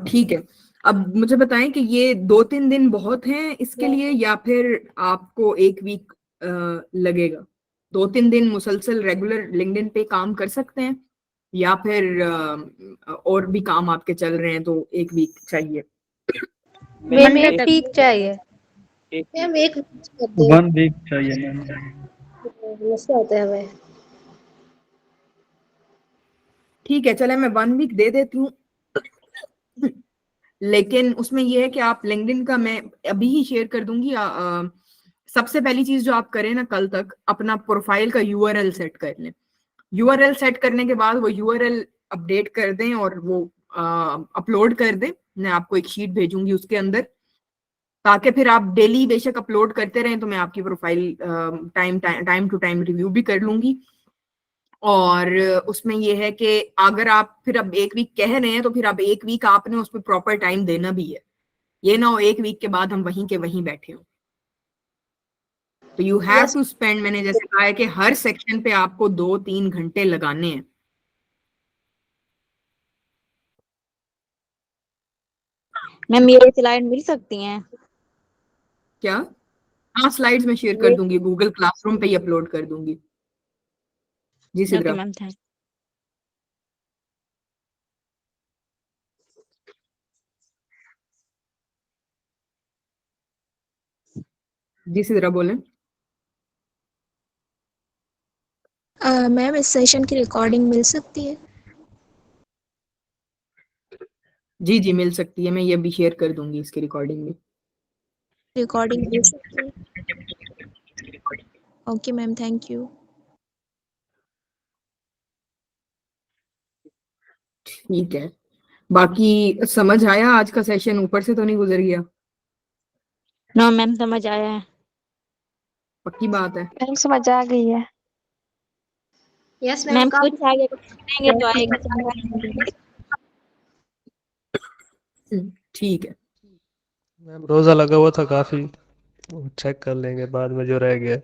ठीक है। अब मुझे बताएं कि ये 2-3 दिन बहुत हैं इसके लिए या फिर आपको एक वीक लगेगा? 2-3 दिन मुसलसल रेगुलर लिंक्डइन पे काम कर सकते हैं या फिर और भी काम आपके चल रहे हैं तो एक वीक चाहिए? मैम मंडे एक तक। वीक चाहिए। मैम एक करते हैं, 1 वीक चाहिए मैम। मसला होता है हमें। ठीक है, चले मैं 1 वीक दे देती हूँ। लेकिन उसमें यह है कि आप लिंक्डइन का मैं अभी ही शेयर कर दूंगी। सबसे पहली चीज जो आप करें ना, कल तक अपना प्रोफाइल का यूआरएल सेट कर लें। यूआरएल सेट करने के बाद वो यूआरएल अपडेट कर दें और वो अपलोड कर दें। मैं आपको एक शीट भेजूंगी उसके अंदर, ताकि फिर आप डेली बेशक अपलोड करते रहें तो मैं आपकी profile time to time review भी कर लूंगी। और उसमें यह है कि अगर आप फिर अब एक वीक कह रहे हैं तो फिर अब एक वीक आपने उस पर प्रॉपर टाइम देना भी है। ये ना हो एक वीक के बाद हम वहीं के वहीं बैठे हो। तो यू हैव टू स्पेंड, मैंने जैसे कहा है कि हर सेक्शन पे आपको 2-3 घंटे लगाने हैं। मैम ये स्लाइड मिल सकती हैं? क्या? हाँ, स्लाइड्स में शेयर कर दूंगी, गूगल क्लासरूम पे ही अपलोड कर दूंगी। जी ओके सिद्रा। Ma'am, thanks. जी सिद्रा बोलें। मैम इस सेशन की रिकॉर्डिंग मिल सकती है? जी जी मिल सकती है, मैं ये भी शेयर कर दूंगी इसकी रिकॉर्डिंग भी। रिकॉर्डिंग मिल सकती है? Okay ma'am, thank you. ठीक है, बाकी समझ आया आज का सेशन? ऊपर से तो नहीं गुजर गया? नो मैम, समझ आया है। पक्की बात है? मैम समझ आ गई है। यस मैम, मैम काफी कुछ आगे करेंगे तो आएगी समझ। ठीक है। मैम रोजा लगा हुआ था काफी, चेक कर लेंगे बाद में जो रह गया।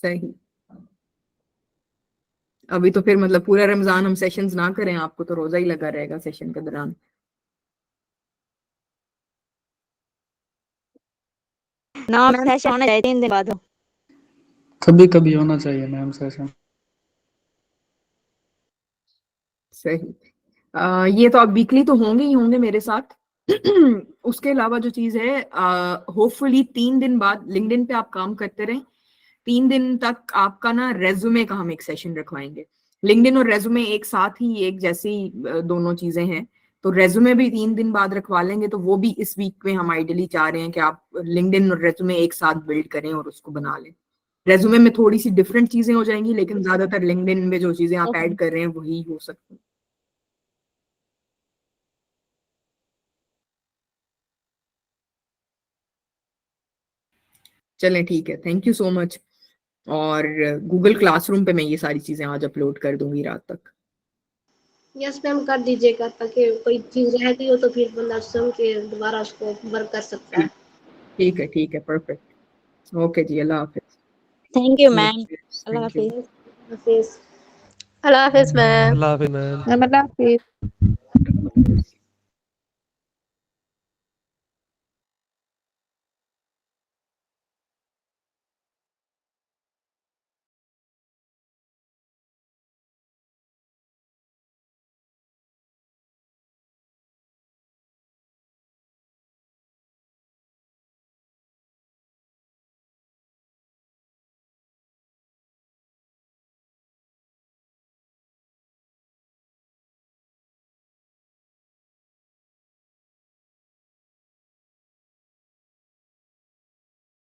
सही। अभी तो फिर मतलब पूरा रमजान हम सेशंस ना करें, आपको तो रोजा ही लगा रहेगा सेशन के दौरान। ना मैम सेशन होना चाहिए 3 दिन बाद हो। कभी कभी होना चाहिए मैम सेशन। सही। ये तो अब वीकली तो होंगे ही होंगे मेरे साथ। उसके अलावा जो चीज है, होपफुली 3 दिन बाद लिंक्डइन पे आप काम करते रहें। 3 दिन तक आपका ना रेज्यूमे का हम एक सेशन रखवाएंगे। लिंक्डइन और रेज्यूमे एक साथ ही एक जैसी दोनों चीजें हैं, तो रेज्यूमे भी 3 दिन बाद रखवा लेंगे। तो वो भी इस वीक में हम आइडियली चाह रहे हैं कि आप लिंक्डइन और रेज्यूमे एक साथ बिल्ड करें और उसको बना लें। रेज्यूमे में थोड़ी सी डिफरेंट चीजें हो जाएंगी, लेकिन ज्यादातर लिंक्डइन में जो चीजें आप ऐड कर रहे हैं वही हो सकती हैं। चलें ठीक है, थैंक यू सो मच। और गूगल क्लासरूम पे मैं ये सारी चीजें आज अपलोड कर दूंगी रात तक। यस मैम, कर दीजिएगा ताकि कोई चीज रह गई हो तो फिर बंदा सुन के दोबारा उसको वर्क कर सकता है। ठीक है, परफेक्ट। ओके जी, अल्लाह हाफिज। Thank you ma'am. अल्लाह थैंक यू। हाफिज। अल्लाह हाफिज मैम। अल्लाह हाफिज मैम। अल्लाह हाफिज।